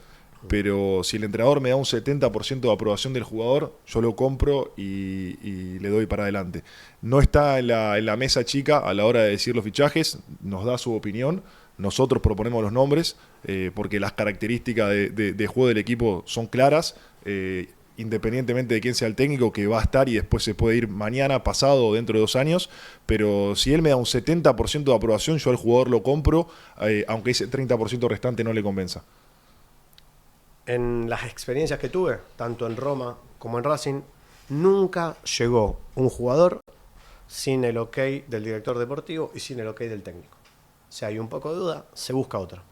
pero si el entrenador me da un 70% de aprobación del jugador, yo lo compro y le doy para adelante. No está en la mesa chica a la hora de decir los fichajes, nos da su opinión. Nosotros proponemos los nombres porque las características de juego del equipo son claras, independientemente de quién sea el técnico, que va a estar y después se puede ir mañana, pasado o dentro de 2 años. Pero si él me da un 70% de aprobación, yo al jugador lo compro, aunque ese 30% restante no le convenza. En las experiencias que tuve, tanto en Roma como en Racing, nunca llegó un jugador sin el ok del director deportivo y sin el ok del técnico. Si hay un poco de duda, se busca otra.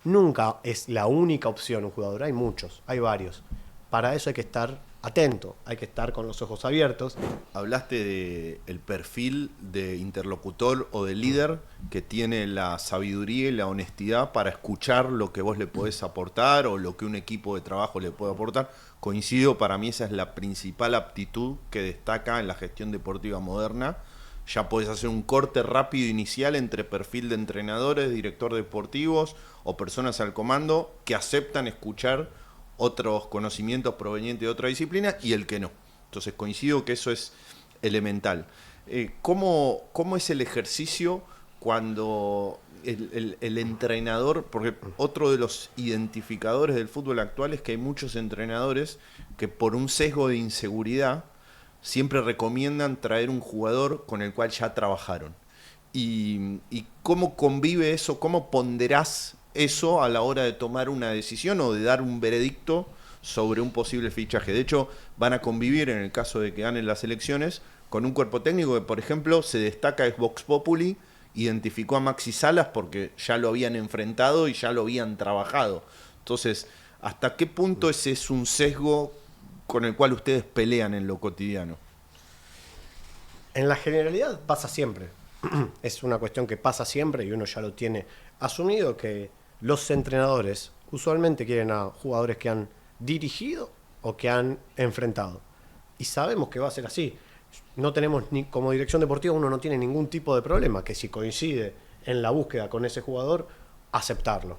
Nunca es la única opción un jugador, hay muchos, hay varios. Para eso hay que estar atento, hay que estar con los ojos abiertos. Hablaste del perfil de interlocutor o de líder que tiene la sabiduría y la honestidad para escuchar lo que vos le podés aportar o lo que un equipo de trabajo le puede aportar. Coincido, para mí esa es la principal aptitud que destaca en la gestión deportiva moderna. Ya podés hacer un corte rápido inicial entre perfil de entrenadores, director deportivos o personas al comando que aceptan escuchar otros conocimientos provenientes de otra disciplina y el que no. Entonces coincido que eso es elemental. ¿Cómo es el ejercicio cuando el entrenador, porque otro de los identificadores del fútbol actual es que hay muchos entrenadores que por un sesgo de inseguridad siempre recomiendan traer un jugador con el cual ya trabajaron? ¿Y cómo convive eso? ¿Cómo ponderás eso a la hora de tomar una decisión o de dar un veredicto sobre un posible fichaje? De hecho, van a convivir, en el caso de que ganen las elecciones, con un cuerpo técnico que, por ejemplo, se destaca, es Vox Populi, identificó a Maxi Salas porque ya lo habían enfrentado y ya lo habían trabajado. Entonces, ¿hasta qué punto ese es un sesgo con el cual ustedes pelean en lo cotidiano? En la generalidad pasa siempre. Es una cuestión que pasa siempre y uno ya lo tiene asumido, que los entrenadores usualmente quieren a jugadores que han dirigido o que han enfrentado. Y sabemos que va a ser así. No tenemos como dirección deportiva, uno no tiene ningún tipo de problema, que si coincide en la búsqueda con ese jugador, aceptarlo.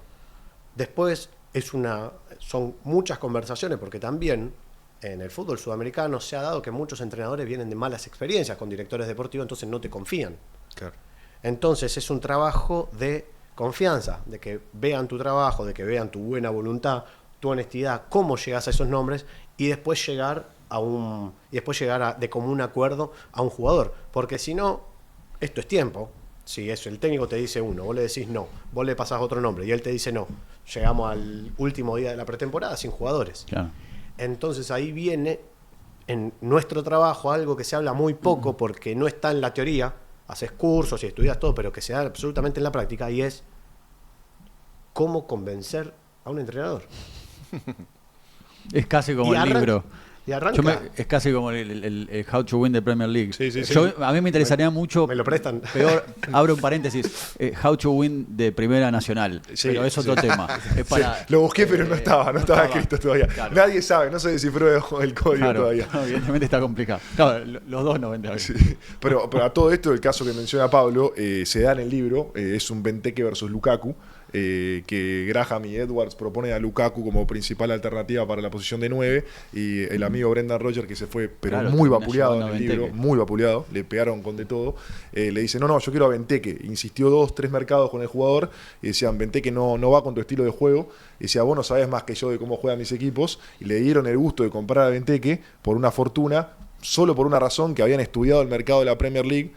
Después son muchas conversaciones, porque también en el fútbol sudamericano se ha dado que muchos entrenadores vienen de malas experiencias con directores deportivos, entonces no te confían. Claro. Entonces es un trabajo de confianza, de que vean tu trabajo, de que vean tu buena voluntad, tu honestidad, cómo llegas a esos nombres y después llegar de común acuerdo a un jugador. Porque si no, esto es tiempo. Si eso, el técnico te dice uno, vos le decís no, vos le pasás otro nombre y él te dice no. Llegamos al último día de la pretemporada sin jugadores. Claro. Entonces ahí viene en nuestro trabajo algo que se habla muy poco porque no está en la teoría. Haces cursos y estudias todo, pero que se da absolutamente en la práctica, y es cómo convencer a un entrenador. Es casi como el libro. Y arranca. Es casi como el How to Win the Premier League. Sí. A mí me interesaría mucho. Me lo prestan. Peor, abro un paréntesis. How to Win de Primera Nacional. Sí, pero es otro tema. Es para, Sí, lo busqué, pero no estaba escrito todavía. Claro. Nadie sabe, no se descifró el código Claro, todavía. no, evidentemente está complicado. Claro, los dos no venden. Sí. Pero a todo esto, el caso que menciona Pablo, se da en el libro, es un Benteke versus Lukaku, que Graham y Edwards proponen a Lukaku como principal alternativa para la posición de 9, y el amigo Brendan Rodgers, que se fue, pero Claro, muy termina vapuleado en llevando el a libro, Benteke. muy vapuleado, le pegaron con de todo, le dice, no, yo quiero a Benteke. Insistió 2-3 mercados con el jugador, y decían, Benteke no va con tu estilo de juego, y decía, vos no sabés más que yo de cómo juegan mis equipos, y le dieron el gusto de comprar a Benteke por una fortuna, solo por una razón, que habían estudiado el mercado de la Premier League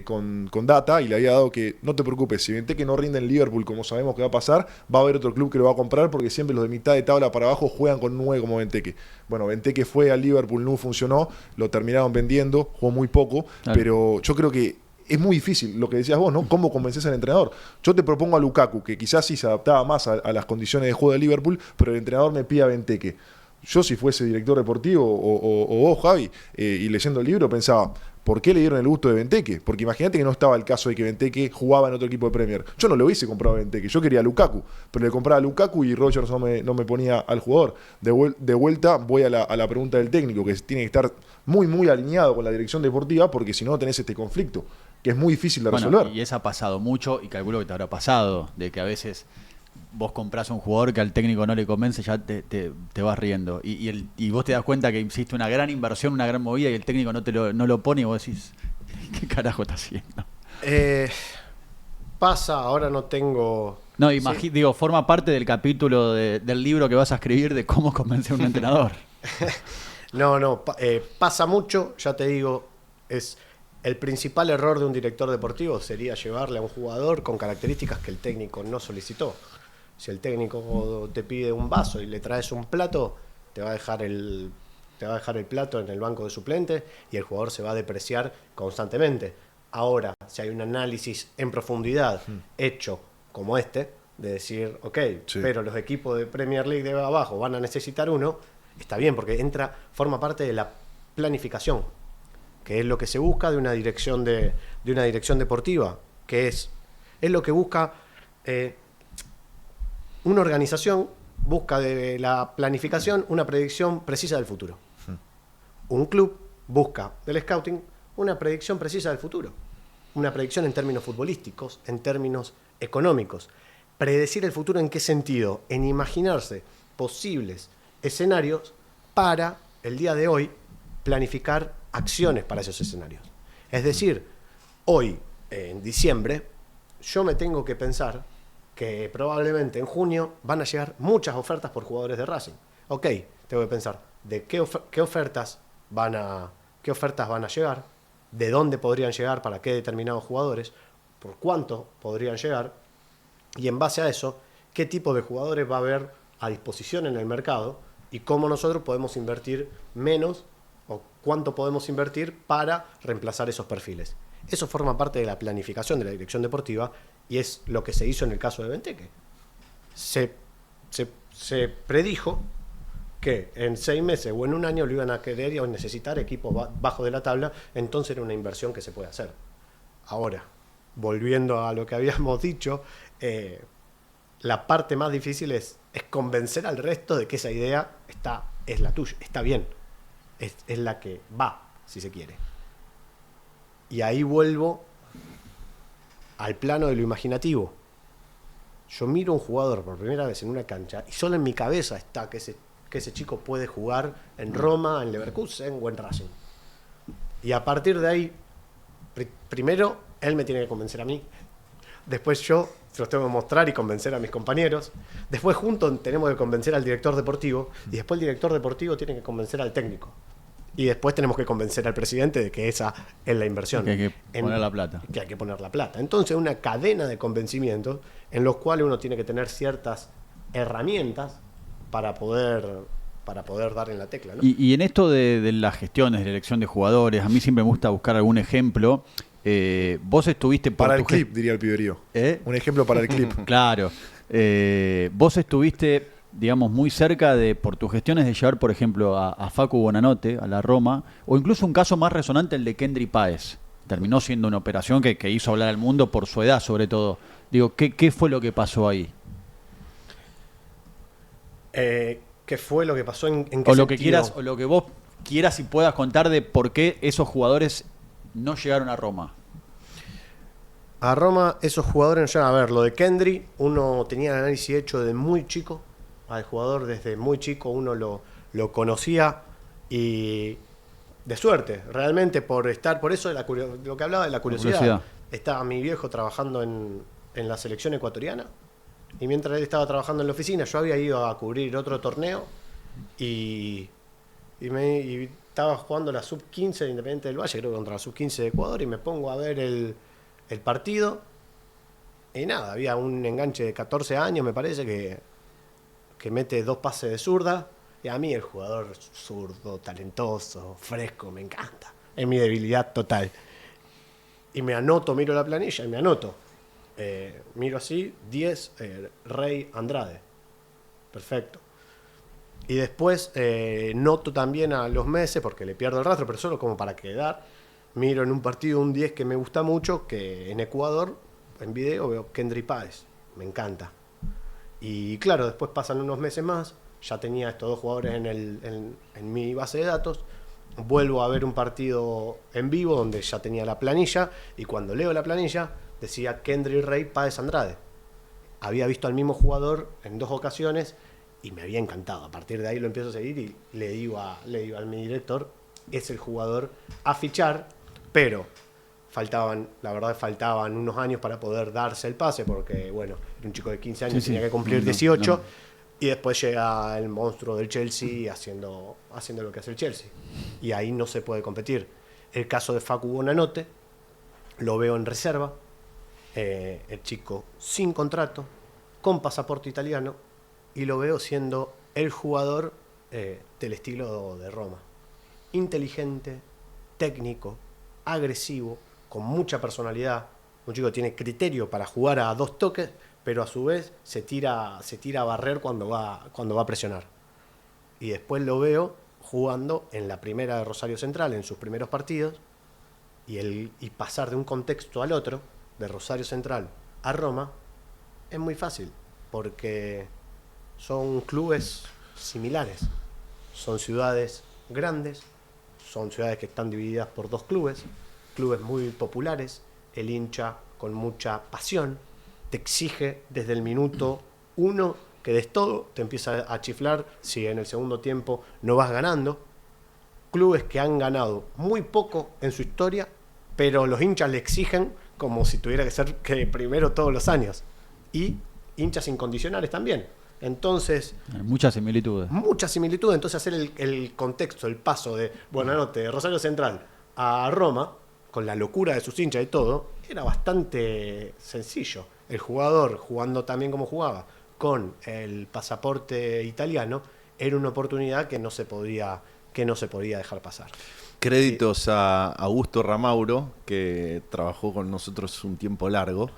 con data, y le había dado que no te preocupes, si Benteke no rinde en Liverpool como sabemos que va a pasar, va a haber otro club que lo va a comprar, porque siempre los de mitad de tabla para abajo juegan con 9 como Benteke. Bueno, Benteke fue al Liverpool, no funcionó, lo terminaron vendiendo, jugó muy poco, Claro. pero yo creo que es muy difícil, lo que decías vos, ¿no? ¿Cómo convences al entrenador? Yo te propongo a Lukaku, que quizás sí se adaptaba más a las condiciones de juego de Liverpool, pero el entrenador me pide a Benteke. Yo, si fuese director deportivo o vos, Javi, y leyendo el libro, pensaba, ¿por qué le dieron el gusto de Benteke? Porque imagínate que no estaba el caso de que Benteke jugaba en otro equipo de Premier. Yo no lo hubiese comprado a Benteke, yo quería a Lukaku, pero le compraba a Lukaku y Rodgers no me ponía al jugador. De vuelta voy a la pregunta del técnico, que tiene que estar muy, muy alineado con la dirección deportiva, porque si no tenés este conflicto, que es muy difícil de resolver. Bueno, y eso ha pasado mucho, y calculo que te habrá pasado, de que a veces vos comprás un jugador que al técnico no le convence, ya te vas riendo. Y vos te das cuenta que hiciste una gran inversión, una gran movida, y el técnico no lo pone, y vos decís, ¿qué carajo está haciendo? Pasa, ahora no tengo... No, Sí. digo, forma parte del capítulo del libro que vas a escribir de cómo convencer a un entrenador. No, pasa mucho, ya te digo, es el principal error de un director deportivo sería llevarle a un jugador con características que el técnico no solicitó. Si el técnico te pide un vaso y le traes un plato, te va a dejar el plato en el banco de suplentes y el jugador se va a depreciar constantemente. Ahora, si hay un análisis en profundidad hecho como este, de decir, ok, Sí. pero los equipos de Premier League de abajo van a necesitar uno, está bien, porque forma parte de la planificación, que es lo que se busca de una dirección deportiva, que es lo que busca una organización, busca de la planificación una predicción precisa del futuro. Un club busca del scouting una predicción precisa del futuro, una predicción en términos futbolísticos, en términos económicos. Predecir el futuro, ¿en qué sentido? En imaginarse posibles escenarios para el día de hoy planificar acciones para esos escenarios. Es decir, hoy, en diciembre, yo me tengo que pensar que probablemente en junio van a llegar muchas ofertas por jugadores de Racing. Ok, tengo que pensar de qué ofertas van a llegar, de dónde podrían llegar, para qué determinados jugadores, por cuánto podrían llegar, y en base a eso, qué tipo de jugadores va a haber a disposición en el mercado y cómo nosotros podemos invertir menos o cuánto podemos invertir para reemplazar esos perfiles. Eso forma parte de la planificación de la dirección deportiva y es lo que se hizo en el caso de Benteke. Se predijo que en 6 meses o en un año lo iban a querer y a necesitar equipos bajo de la tabla, entonces era una inversión que se puede hacer. Ahora, volviendo a lo que habíamos dicho, la parte más difícil es convencer al resto de que esa idea es la tuya, está bien, es la que va, si se quiere. Y ahí vuelvo al plano de lo imaginativo. Yo miro a un jugador por primera vez en una cancha y solo en mi cabeza está que ese chico puede jugar en Roma, en Leverkusen o en Racing. Y a partir de ahí, primero él me tiene que convencer a mí, después yo se los tengo que mostrar y convencer a mis compañeros, después juntos tenemos que convencer al director deportivo y después el director deportivo tiene que convencer al técnico. Y después tenemos que convencer al presidente de que esa es la inversión. Que hay que poner la plata. Que hay que poner la plata. Entonces, una cadena de convencimientos en los cuales uno tiene que tener ciertas herramientas para poder dar en la tecla, ¿no? Y en esto de las gestiones, de la elección de jugadores, a mí siempre me gusta buscar algún ejemplo. Vos estuviste... Para el clip, diría el piberío. Un ejemplo para el clip. Claro. Vos estuviste, digamos, muy cerca por tus gestiones de llevar, por ejemplo, a Facu Bonanote, a la Roma, o incluso un caso más resonante, el de Kendry Páez. Terminó siendo una operación que hizo hablar al mundo por su edad, sobre todo. Digo, ¿qué fue lo que pasó ahí? ¿Qué fue lo que pasó? ¿En qué O lo que sentido? quieras, o lo que vos quieras y puedas contar de por qué esos jugadores no llegaron a Roma. A Roma, esos jugadores no llegan. A ver, lo de Kendry, uno tenía el análisis hecho de muy chico. Al jugador desde muy chico uno lo conocía y de suerte, realmente, por eso lo que hablaba de la curiosidad. Estaba mi viejo trabajando en la selección ecuatoriana y mientras él estaba trabajando en la oficina yo había ido a cubrir otro torneo y estaba jugando la sub-15 de Independiente del Valle, creo que contra la sub-15 de Ecuador, y me pongo a ver el partido y nada, había un enganche de 14 años, me parece, que mete 2 pases de zurda, y a mí el jugador zurdo, talentoso, fresco, me encanta, es mi debilidad total. Y me anoto, miro la planilla y me anoto. Miro así, 10, Rey Andrade. Perfecto. Y después noto también a los meses, porque le pierdo el rastro, pero solo como para quedar. Miro en un partido un 10 que me gusta mucho, que en Ecuador, en video, veo Kendry Páez. Me encanta. Y claro, después pasan unos meses más, ya tenía estos dos jugadores en mi base de datos. Vuelvo a ver un partido en vivo donde ya tenía la planilla, y cuando leo la planilla decía Kendry Rey Páez Andrade. Había visto al mismo jugador en 2 ocasiones y me había encantado. A partir de ahí lo empiezo a seguir y le digo a mi director, es el jugador a fichar, pero faltaban unos años para poder darse el pase, porque bueno, era un chico de 15 años, tenía que cumplir 18, y después llega el monstruo del Chelsea haciendo lo que hace el Chelsea. Y ahí no se puede competir. El caso de Facu Bonanote, lo veo en reserva, el chico sin contrato, con pasaporte italiano, y lo veo siendo el jugador del estilo de Roma. Inteligente, técnico, agresivo, con mucha personalidad. Un chico que tiene criterio para jugar a 2 toques, pero a su vez se tira a barrer cuando va a presionar. Y después lo veo jugando en la primera de Rosario Central, en sus primeros partidos, y pasar de un contexto al otro, de Rosario Central a Roma, es muy fácil, porque son clubes similares, son ciudades grandes, son ciudades que están divididas por 2 clubes muy populares, el hincha con mucha pasión, te exige desde el minuto 1 que des todo, te empieza a chiflar si en el segundo tiempo no vas ganando. Clubes que han ganado muy poco en su historia, pero los hinchas le exigen como si tuviera que ser que primero todos los años. Y hinchas incondicionales también. Entonces, muchas similitudes. Entonces hacer el contexto, el paso de Buenanote, de Rosario Central a Roma, con la locura de sus hinchas y todo, era bastante sencillo. El jugador, jugando también como jugaba, con el pasaporte italiano, era una oportunidad que no se podía dejar pasar. Créditos a Augusto Ramauro, que trabajó con nosotros un tiempo largo.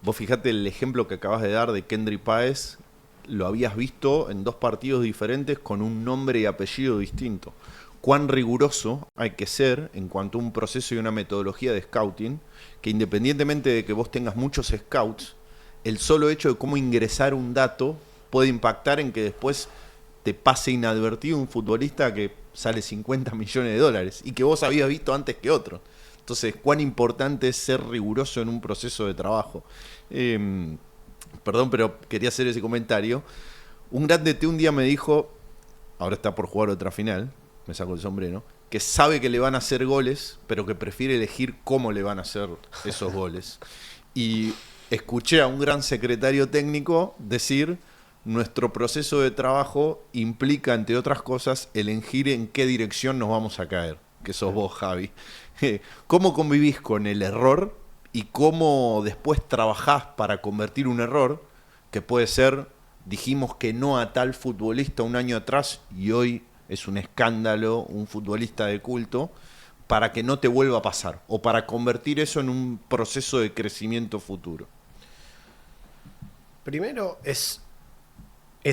Vos fijate el ejemplo que acabas de dar de Kendry Páez, lo habías visto en 2 partidos diferentes con un nombre y apellido distinto. Cuán riguroso hay que ser en cuanto a un proceso y una metodología de scouting, que independientemente de que vos tengas muchos scouts, el solo hecho de cómo ingresar un dato puede impactar en que después te pase inadvertido un futbolista que sale 50 millones de dólares y que vos habías visto antes que otro. Entonces, cuán importante es ser riguroso en un proceso de trabajo. Perdón, pero quería hacer ese comentario. Un gran DT un día me dijo, ahora está por jugar otra final, me saco el sombrero, que sabe que le van a hacer goles, pero que prefiere elegir cómo le van a hacer esos goles. Y escuché a un gran secretario técnico decir, nuestro proceso de trabajo implica, entre otras cosas, elegir en qué dirección nos vamos a caer, que sos vos, Javi. ¿Cómo convivís con el error y cómo después trabajás para convertir un error, que puede ser, dijimos que no a tal futbolista un año atrás y hoy es un escándalo, un futbolista de culto, para que no te vuelva a pasar, o para convertir eso en un proceso de crecimiento futuro? Primero es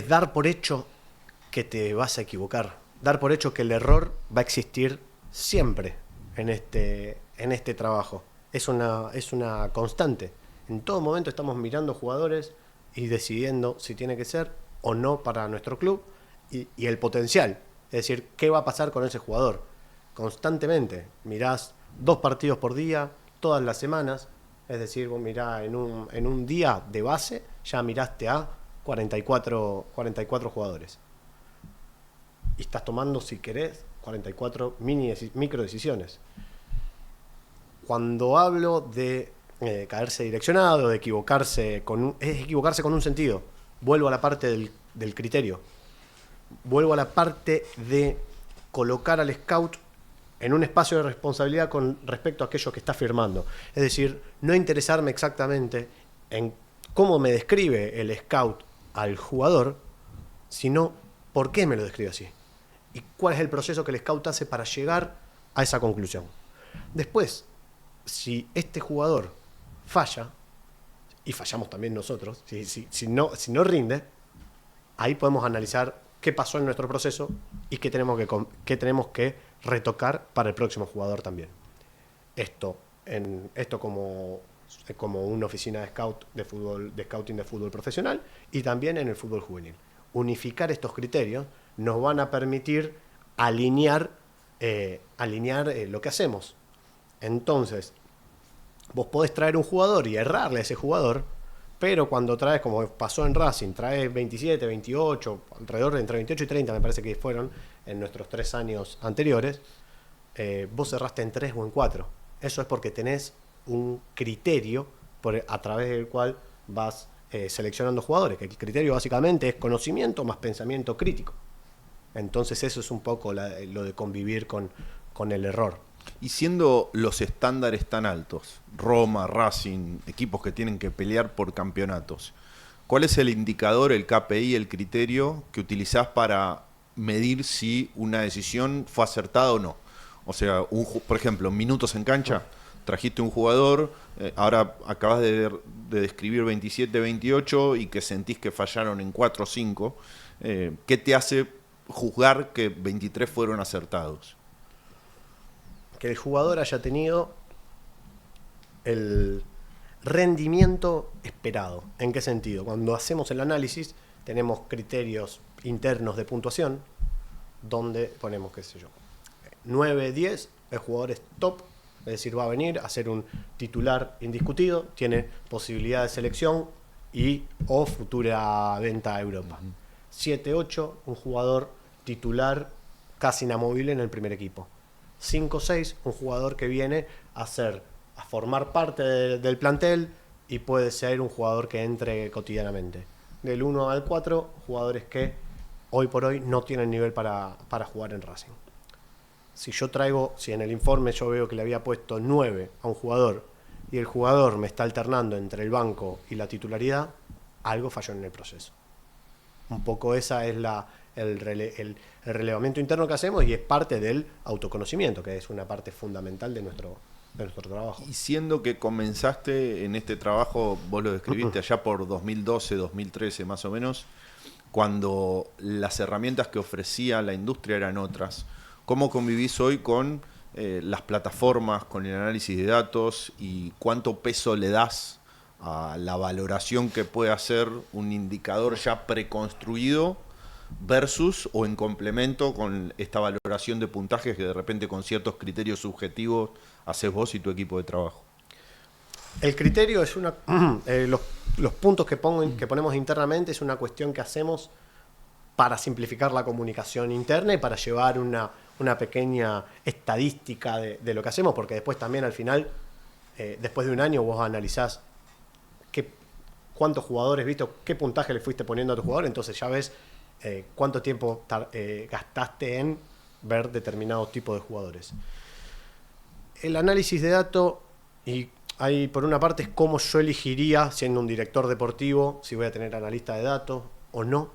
dar por hecho que te vas a equivocar, dar por hecho que el error va a existir siempre en este trabajo. Es una constante. En todo momento estamos mirando jugadores y decidiendo si tiene que ser o no para nuestro club y el potencial. Es decir, ¿qué va a pasar con ese jugador? Constantemente. Mirás 2 partidos por día, todas las semanas. Es decir, vos mirás en un día de base, ya miraste a 44 jugadores. Y estás tomando, si querés, 44 micro decisiones. Cuando hablo de caerse direccionado, de equivocarse es equivocarse con un sentido. Vuelvo a la parte del criterio. Vuelvo a la parte de colocar al scout en un espacio de responsabilidad con respecto a aquello que está firmando. Es decir, no interesarme exactamente en cómo me describe el scout al jugador, sino por qué me lo describe así. Y cuál es el proceso que el scout hace para llegar a esa conclusión. Después, si este jugador falla, y fallamos también nosotros, si no rinde, ahí podemos analizar qué pasó en nuestro proceso y qué tenemos que retocar para el próximo jugador también. Esto como una oficina de scouting de fútbol profesional y también en el fútbol juvenil. Unificar estos criterios nos van a permitir alinear lo que hacemos. Entonces, vos podés traer un jugador y errarle a ese jugador, pero cuando traes, como pasó en Racing, traes 27, 28, alrededor de entre 28 y 30 me parece que fueron en nuestros 3 años anteriores, vos cerraste en 3 o en 4. Eso es porque tenés un criterio a través del cual vas seleccionando jugadores, que el criterio básicamente es conocimiento más pensamiento crítico. Entonces eso es un poco lo de convivir con el error. Y siendo los estándares tan altos, Roma, Racing, equipos que tienen que pelear por campeonatos, ¿cuál es el indicador, el KPI, el criterio que utilizás para medir si una decisión fue acertada o no? O sea, por ejemplo, minutos en cancha, trajiste un jugador, ahora acabas de describir 27, 28 y que sentís que fallaron en 4 o 5. ¿Qué te hace juzgar que 23 fueron acertados? Que el jugador haya tenido el rendimiento esperado. ¿En qué sentido? Cuando hacemos el análisis tenemos criterios internos de puntuación donde ponemos, qué sé yo, 9, 10, el jugador es top, es decir, va a venir a ser un titular indiscutido, tiene posibilidad de selección o futura venta a Europa. 7, 8, un jugador titular casi inamovible en el primer equipo. 5, 6, un jugador que viene a formar parte del plantel y puede ser un jugador que entre cotidianamente. Del 1 al 4, jugadores que hoy por hoy no tienen nivel para jugar en Racing. Si en el informe yo veo que le había puesto 9 a un jugador y el jugador me está alternando entre el banco y la titularidad, algo falló en el proceso. Un poco esa es el relevamiento interno que hacemos y es parte del autoconocimiento, que es una parte fundamental de nuestro trabajo. Y siendo que comenzaste en este trabajo, vos lo describiste allá por 2012, 2013 más o menos, cuando las herramientas que ofrecía la industria eran otras, ¿cómo convivís hoy con las plataformas, con el análisis de datos y cuánto peso le das a la valoración que puede hacer un indicador ya preconstruido versus o en complemento con esta valoración de puntajes que de repente con ciertos criterios subjetivos haces vos y tu equipo de trabajo? El criterio es los puntos que ponemos internamente es una cuestión que hacemos para simplificar la comunicación interna y para llevar una pequeña estadística de lo que hacemos, porque después también al final, después de un año vos analizás cuántos jugadores, ¿viste? Qué puntaje le fuiste poniendo a tu jugador, entonces ya ves cuánto tiempo gastaste en ver determinados tipos de jugadores. El análisis de datos, y ahí por una parte es cómo yo elegiría, siendo un director deportivo, si voy a tener analista de datos o no.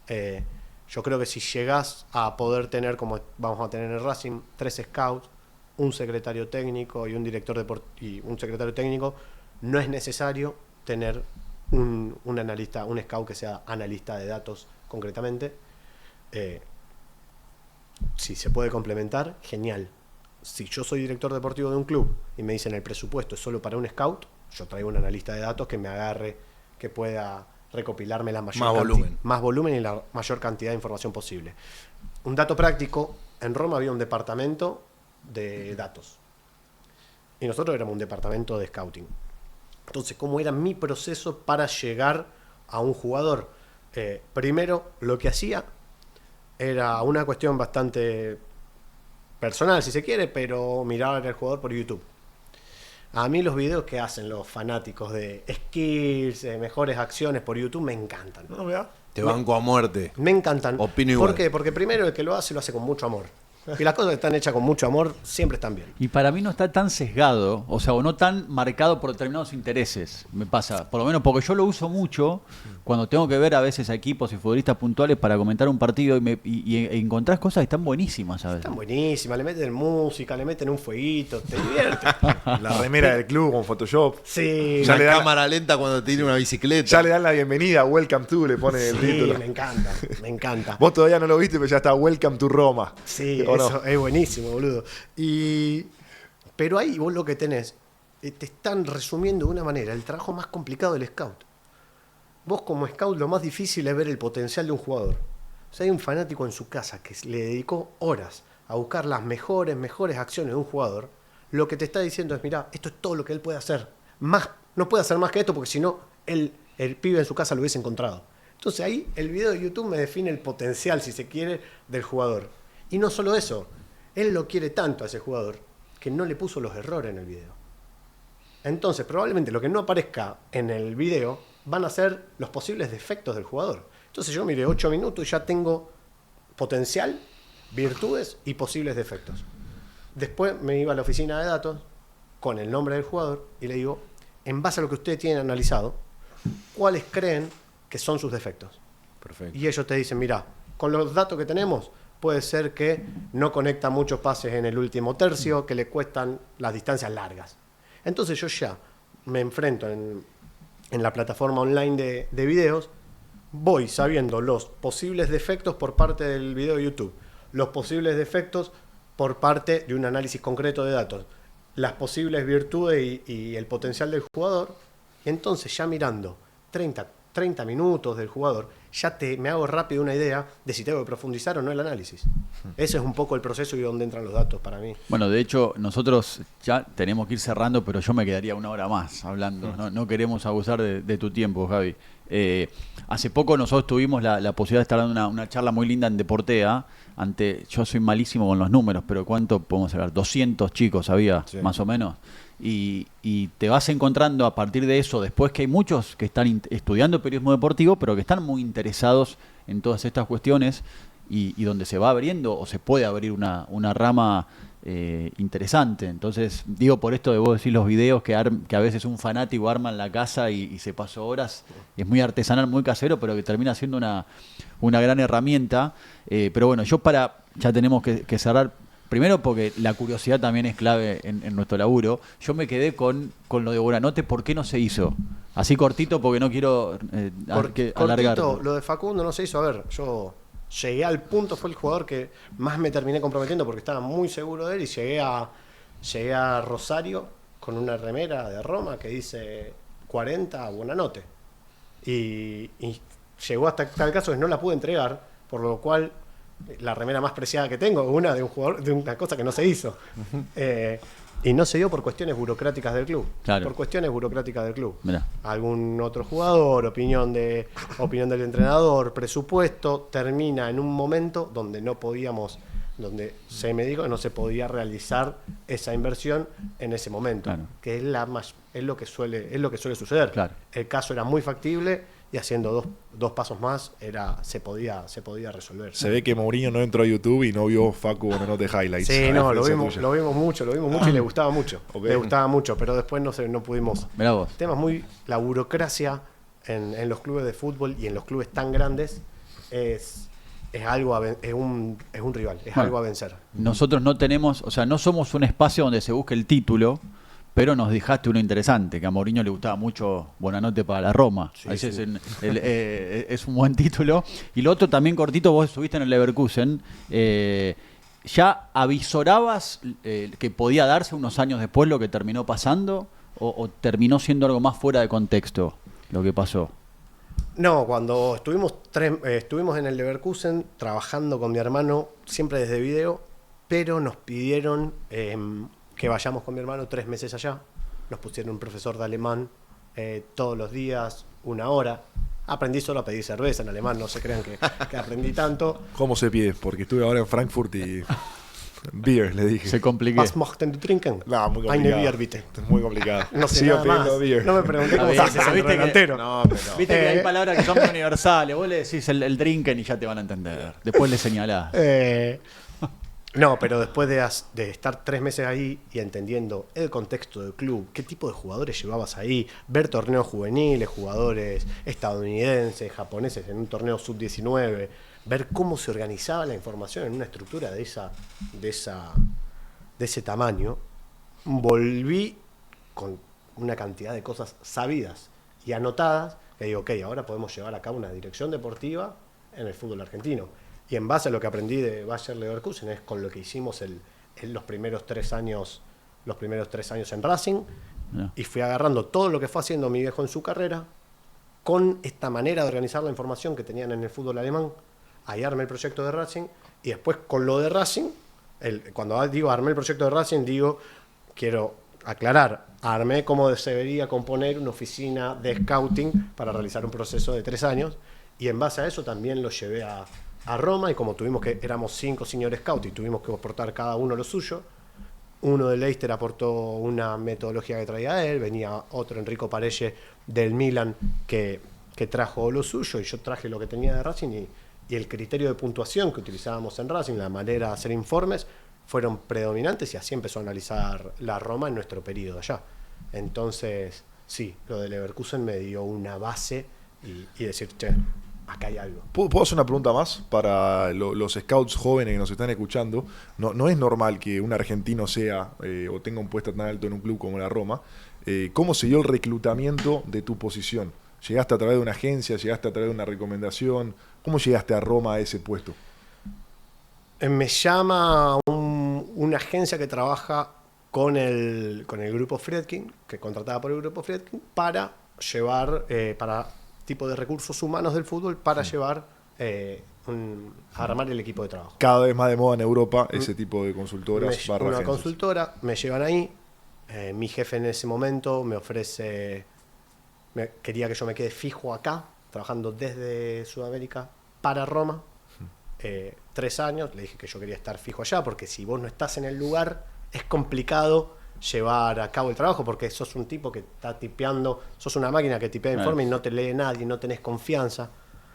Yo creo que si llegás a poder tener, como vamos a tener en el Racing, 3 scouts, un secretario técnico y un director y un secretario técnico, no es necesario tener un analista, un scout que sea analista de datos concretamente. Si se puede complementar, genial. Si yo soy director deportivo de un club y me dicen el presupuesto es solo para un scout, yo traigo un analista de datos que me agarre, que pueda recopilarme la más volumen y la mayor cantidad de información posible. Un dato práctico, en Roma había un departamento de datos y nosotros éramos un departamento de scouting. Entonces, ¿cómo era mi proceso para llegar a un jugador? Primero, lo que hacía era una cuestión bastante personal, si se quiere, pero mirar al jugador por YouTube. A mí los videos que hacen los fanáticos de skills, mejores acciones por YouTube, me encantan. Te banco a muerte. Me encantan. Opino igual. ¿Por qué? Porque primero el que lo hace con mucho amor. Y las cosas que están hechas con mucho amor siempre están bien. Y para mí no está tan sesgado, o sea, o no tan marcado por determinados intereses, me pasa. Por lo menos porque yo lo uso mucho cuando tengo que ver a veces a equipos y futbolistas puntuales para comentar un partido y encontrás cosas que están buenísimas, ¿sabes? Están buenísimas, le meten música, le meten un fueguito, te diviertes. La remera del club con Photoshop. Sí, Ya Una le dan- cámara lenta cuando tiene una bicicleta. Ya le dan la bienvenida, Welcome to, le pone el sí, título. me encanta, me encanta. Vos todavía no lo viste, pero ya está Welcome to Roma. Sí, ¿O no? eso es buenísimo, boludo. Pero ahí vos lo que tenés, te están resumiendo de una manera el trabajo más complicado del scout. Vos como scout lo más difícil es ver el potencial de un jugador. O sea, hay un fanático en su casa que le dedicó horas a buscar las mejores acciones de un jugador. Lo que te está diciendo es, mirá, esto es todo lo que él puede hacer. Más, no puede hacer más que esto porque si no, el pibe en su casa lo hubiese encontrado. Entonces ahí el video de YouTube me define el potencial, si se quiere, del jugador. Y no solo eso, él lo quiere tanto a ese jugador que no le puso los errores en el video. Entonces, probablemente lo que no aparezca en el video van a ser los posibles defectos del jugador. Entonces yo miré 8 minutos y ya tengo potencial, virtudes y posibles defectos. Después me iba a la oficina de datos con el nombre del jugador y le digo, en base a lo que ustedes tienen analizado, ¿cuáles creen que son sus defectos? Perfecto. Y ellos te dicen, mira, con los datos que tenemos, puede ser que no conecta muchos pases en el último tercio, que le cuestan las distancias largas. Entonces yo ya me enfrento en la plataforma online de videos, voy sabiendo los posibles defectos por parte del video de YouTube, los posibles defectos por parte de un análisis concreto de datos, las posibles virtudes y el potencial del jugador, y entonces ya mirando 30 minutos del jugador, ya me hago rápido una idea de si tengo que profundizar o no el análisis. Ese es un poco el proceso y dónde entran los datos para mí. Bueno, de hecho, nosotros ya tenemos que ir cerrando, pero yo me quedaría una hora más hablando. No queremos abusar de tu tiempo, Javi. Hace poco nosotros tuvimos la posibilidad de estar dando una charla muy linda en Deportea. Yo soy malísimo con los números, pero ¿cuánto podemos hablar? 200 chicos había, Sí. más o menos. Y te vas encontrando a partir de eso, después que hay muchos que están estudiando periodismo deportivo, pero que están muy interesados en todas estas cuestiones y donde se va abriendo o se puede abrir una rama interesante. Entonces, digo por esto de vos decir los videos que a veces un fanático arma en la casa y se pasó horas, es muy artesanal, muy casero, pero que termina siendo una gran herramienta. Pero bueno, ya tenemos que cerrar. Primero porque la curiosidad también es clave en nuestro laburo. Yo me quedé con lo de Buonanotte, ¿por qué no se hizo? Así cortito porque no quiero alargar. Cortito, lo de Facundo no se hizo. A ver, yo llegué al punto, fue el jugador que más me terminé comprometiendo porque estaba muy seguro de él y llegué a Rosario con una remera de Roma que dice 40 Buonanotte. Y llegó hasta tal caso que no la pude entregar, por lo cual la remera más preciada que tengo, una de un jugador, de una cosa que no se hizo. Y no se dio por cuestiones burocráticas del club. Claro. Por cuestiones burocráticas del club. Mirá. Algún otro jugador, opinión del entrenador, presupuesto, termina en un momento donde donde se me dijo que no se podía realizar esa inversión en ese momento. Claro. Que es lo que suele suceder. Claro. El caso era muy factible y haciendo dos pasos más se podía resolver. Se ve que Mourinho no entró a YouTube y no vio Facu Buonanotte Highlights. Sí, a no, lo diferencia tuya. vimos mucho y le gustaba mucho. Ok. Le gustaba mucho, pero después no pudimos. Mirá vos. La burocracia en los clubes de fútbol y en los clubes tan grandes es un rival, es Bueno. algo a vencer. Nosotros no tenemos, o sea, no somos un espacio donde se busque el título, pero nos dejaste uno interesante, que a Mourinho le gustaba mucho Buonanotte para la Roma. Sí, Ese sí. es un buen título. Y lo otro también cortito, vos estuviste en el Leverkusen. ¿Ya avisorabas que podía darse unos años después lo que terminó pasando? ¿O terminó siendo algo más fuera de contexto lo que pasó? No, cuando estuvimos en el Leverkusen trabajando con mi hermano, siempre desde video, pero nos pidieron que vayamos con mi hermano 3 meses allá. Nos pusieron un profesor de alemán todos los días, 1 hora. Aprendí solo a pedir cerveza en alemán, no se crean que aprendí tanto. ¿Cómo se pide? Porque estuve ahora en Frankfurt y beer, le dije. Se compliqué. Was möchten du trinken? No, muy complicado. Eine Bier, bitte. Es muy complicado. No sé Sigo nada más. pidiendo beer. No me pregunté cómo A se ver, hace pero el viste que- delantero. No, pero Viste que hay Eh. palabras que son muy universales. Vos le decís el drinken y ya te van a entender. Después le señalás. No, pero después de estar 3 meses ahí y entendiendo el contexto del club, qué tipo de jugadores llevabas ahí, ver torneos juveniles, jugadores estadounidenses, japoneses en un torneo sub-19, ver cómo se organizaba la información en una estructura de ese tamaño, volví con una cantidad de cosas sabidas y anotadas que digo, ok, ahora podemos llevar a cabo una dirección deportiva en el fútbol argentino. Y en base a lo que aprendí de Bayer Leverkusen es con lo que hicimos en los primeros 3 años en Racing, y fui agarrando todo lo que fue haciendo mi viejo en su carrera con esta manera de organizar la información que tenían en el fútbol alemán. Ahí armé el proyecto de Racing y después con lo de Racing, cuando digo armé el proyecto de Racing, quiero aclarar, armé cómo se debería componer una oficina de scouting para realizar un proceso de 3 años, y en base a eso también lo llevé a Roma, y como éramos 5 senior scouts y tuvimos que aportar cada uno lo suyo. Uno de Leicester aportó una metodología que traía él, venía otro, Enrico Parelle, del Milan, que trajo lo suyo, y yo traje lo que tenía de Racing, y el criterio de puntuación que utilizábamos en Racing, la manera de hacer informes, fueron predominantes, y así empezó a analizar la Roma en nuestro periodo allá. Entonces, sí, lo de Leverkusen me dio una base y decir, che, acá hay algo. ¿Puedo hacer una pregunta más para los scouts jóvenes que nos están escuchando? No es normal que un argentino sea o tenga un puesto tan alto en un club como la Roma. ¿Cómo se dio el reclutamiento de tu posición? ¿Llegaste a través de una agencia? ¿Llegaste a través de una recomendación? ¿Cómo llegaste a Roma a ese puesto? Me llama una agencia que trabaja con el grupo Friedkin, que contrataba por el grupo Friedkin, para llevar, para tipo de recursos humanos del fútbol, para llevar a armar el equipo de trabajo. Cada vez más de moda en Europa ese tipo de consultoras barra una agencias. Consultora, me llevan ahí. Mi jefe en ese momento me ofrece, quería que yo me quede fijo acá, trabajando desde Sudamérica para Roma. 3 años, le dije que yo quería estar fijo allá, porque si vos no estás en el lugar, es complicado llevar a cabo el trabajo, porque sos un tipo que está tipeando, sos una máquina que tipea informe y no te lee nadie, no tenés confianza.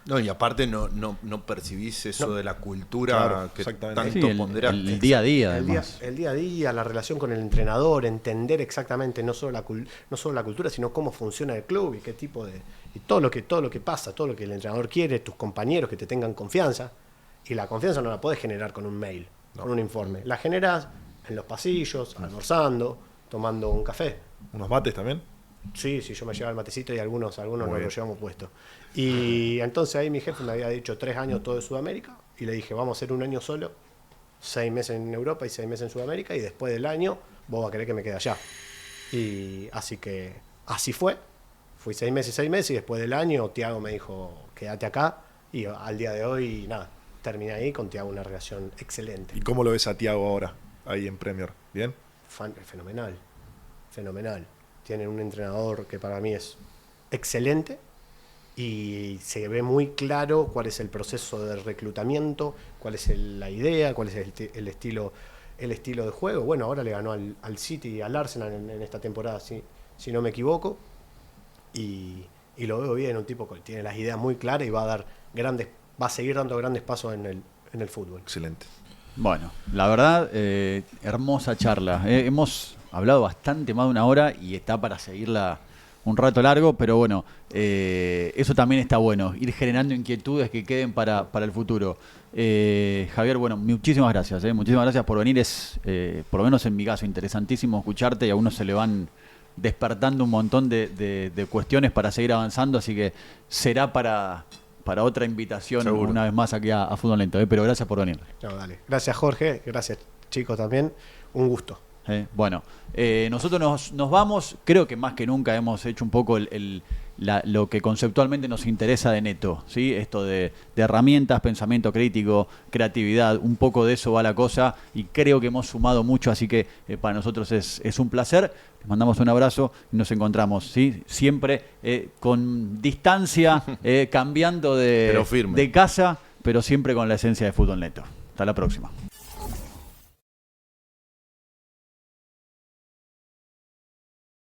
No, y aparte no percibís eso de la cultura, claro, que exactamente. tanto Sí, ponderaste. el día a día, además. El día a día, la relación con el entrenador, entender exactamente no solo la cultura, sino cómo funciona el club y qué tipo de... y todo lo que pasa, todo lo que el entrenador quiere, tus compañeros que te tengan confianza. Y la confianza no la podés generar con un mail, con un informe. La generás en los pasillos, almorzando, tomando un café. ¿Unos mates también? Sí, yo me llevaba el matecito y algunos nos bien. lo llevamos puesto. Y entonces ahí mi jefe me había dicho 3 años todo de Sudamérica, y le dije, vamos a hacer un año solo, 6 meses en Europa y 6 meses en Sudamérica, y después del año vos vas a querer que me quede allá. Y así fue. Fui 6 meses, y después del año Thiago me dijo, quédate acá, y al día de hoy, nada, terminé ahí con Thiago, una relación excelente. ¿Y cómo lo ves a Thiago ahora, ahí en Premier? ¿Bien? Fenomenal. Tienen un entrenador que para mí es excelente, y se ve muy claro cuál es el proceso de reclutamiento, cuál es la idea, cuál es el estilo de juego. Bueno, ahora le ganó al City y al Arsenal en esta temporada, si no me equivoco, y lo veo bien, un tipo que tiene las ideas muy claras y va a seguir dando grandes pasos en el fútbol. Excelente. Bueno, la verdad, hermosa charla. Hemos hablado bastante más de 1 hora y está para seguirla un rato largo, pero bueno, eso también está bueno, ir generando inquietudes que queden para el futuro. Javier, bueno, muchísimas gracias. Muchísimas gracias por venir. Es, por lo menos en mi caso, interesantísimo escucharte, y a uno se le van despertando un montón de cuestiones para seguir avanzando, así que será para otra invitación. Seguro. Una vez más aquí a Fútbol Lento, pero gracias por venir. No, dale. Gracias, Jorge, gracias, chicos, también, un gusto. Bueno, nosotros nos vamos. Creo que más que nunca hemos hecho un poco lo que conceptualmente nos interesa de Neto, ¿sí? Esto de herramientas, pensamiento crítico, creatividad, un poco de eso va la cosa, y creo que hemos sumado mucho, así que para nosotros es un placer. Les mandamos un abrazo y nos encontramos, ¿sí? Siempre con distancia, cambiando de casa, pero siempre con la esencia de Fútbol Neto. Hasta la próxima.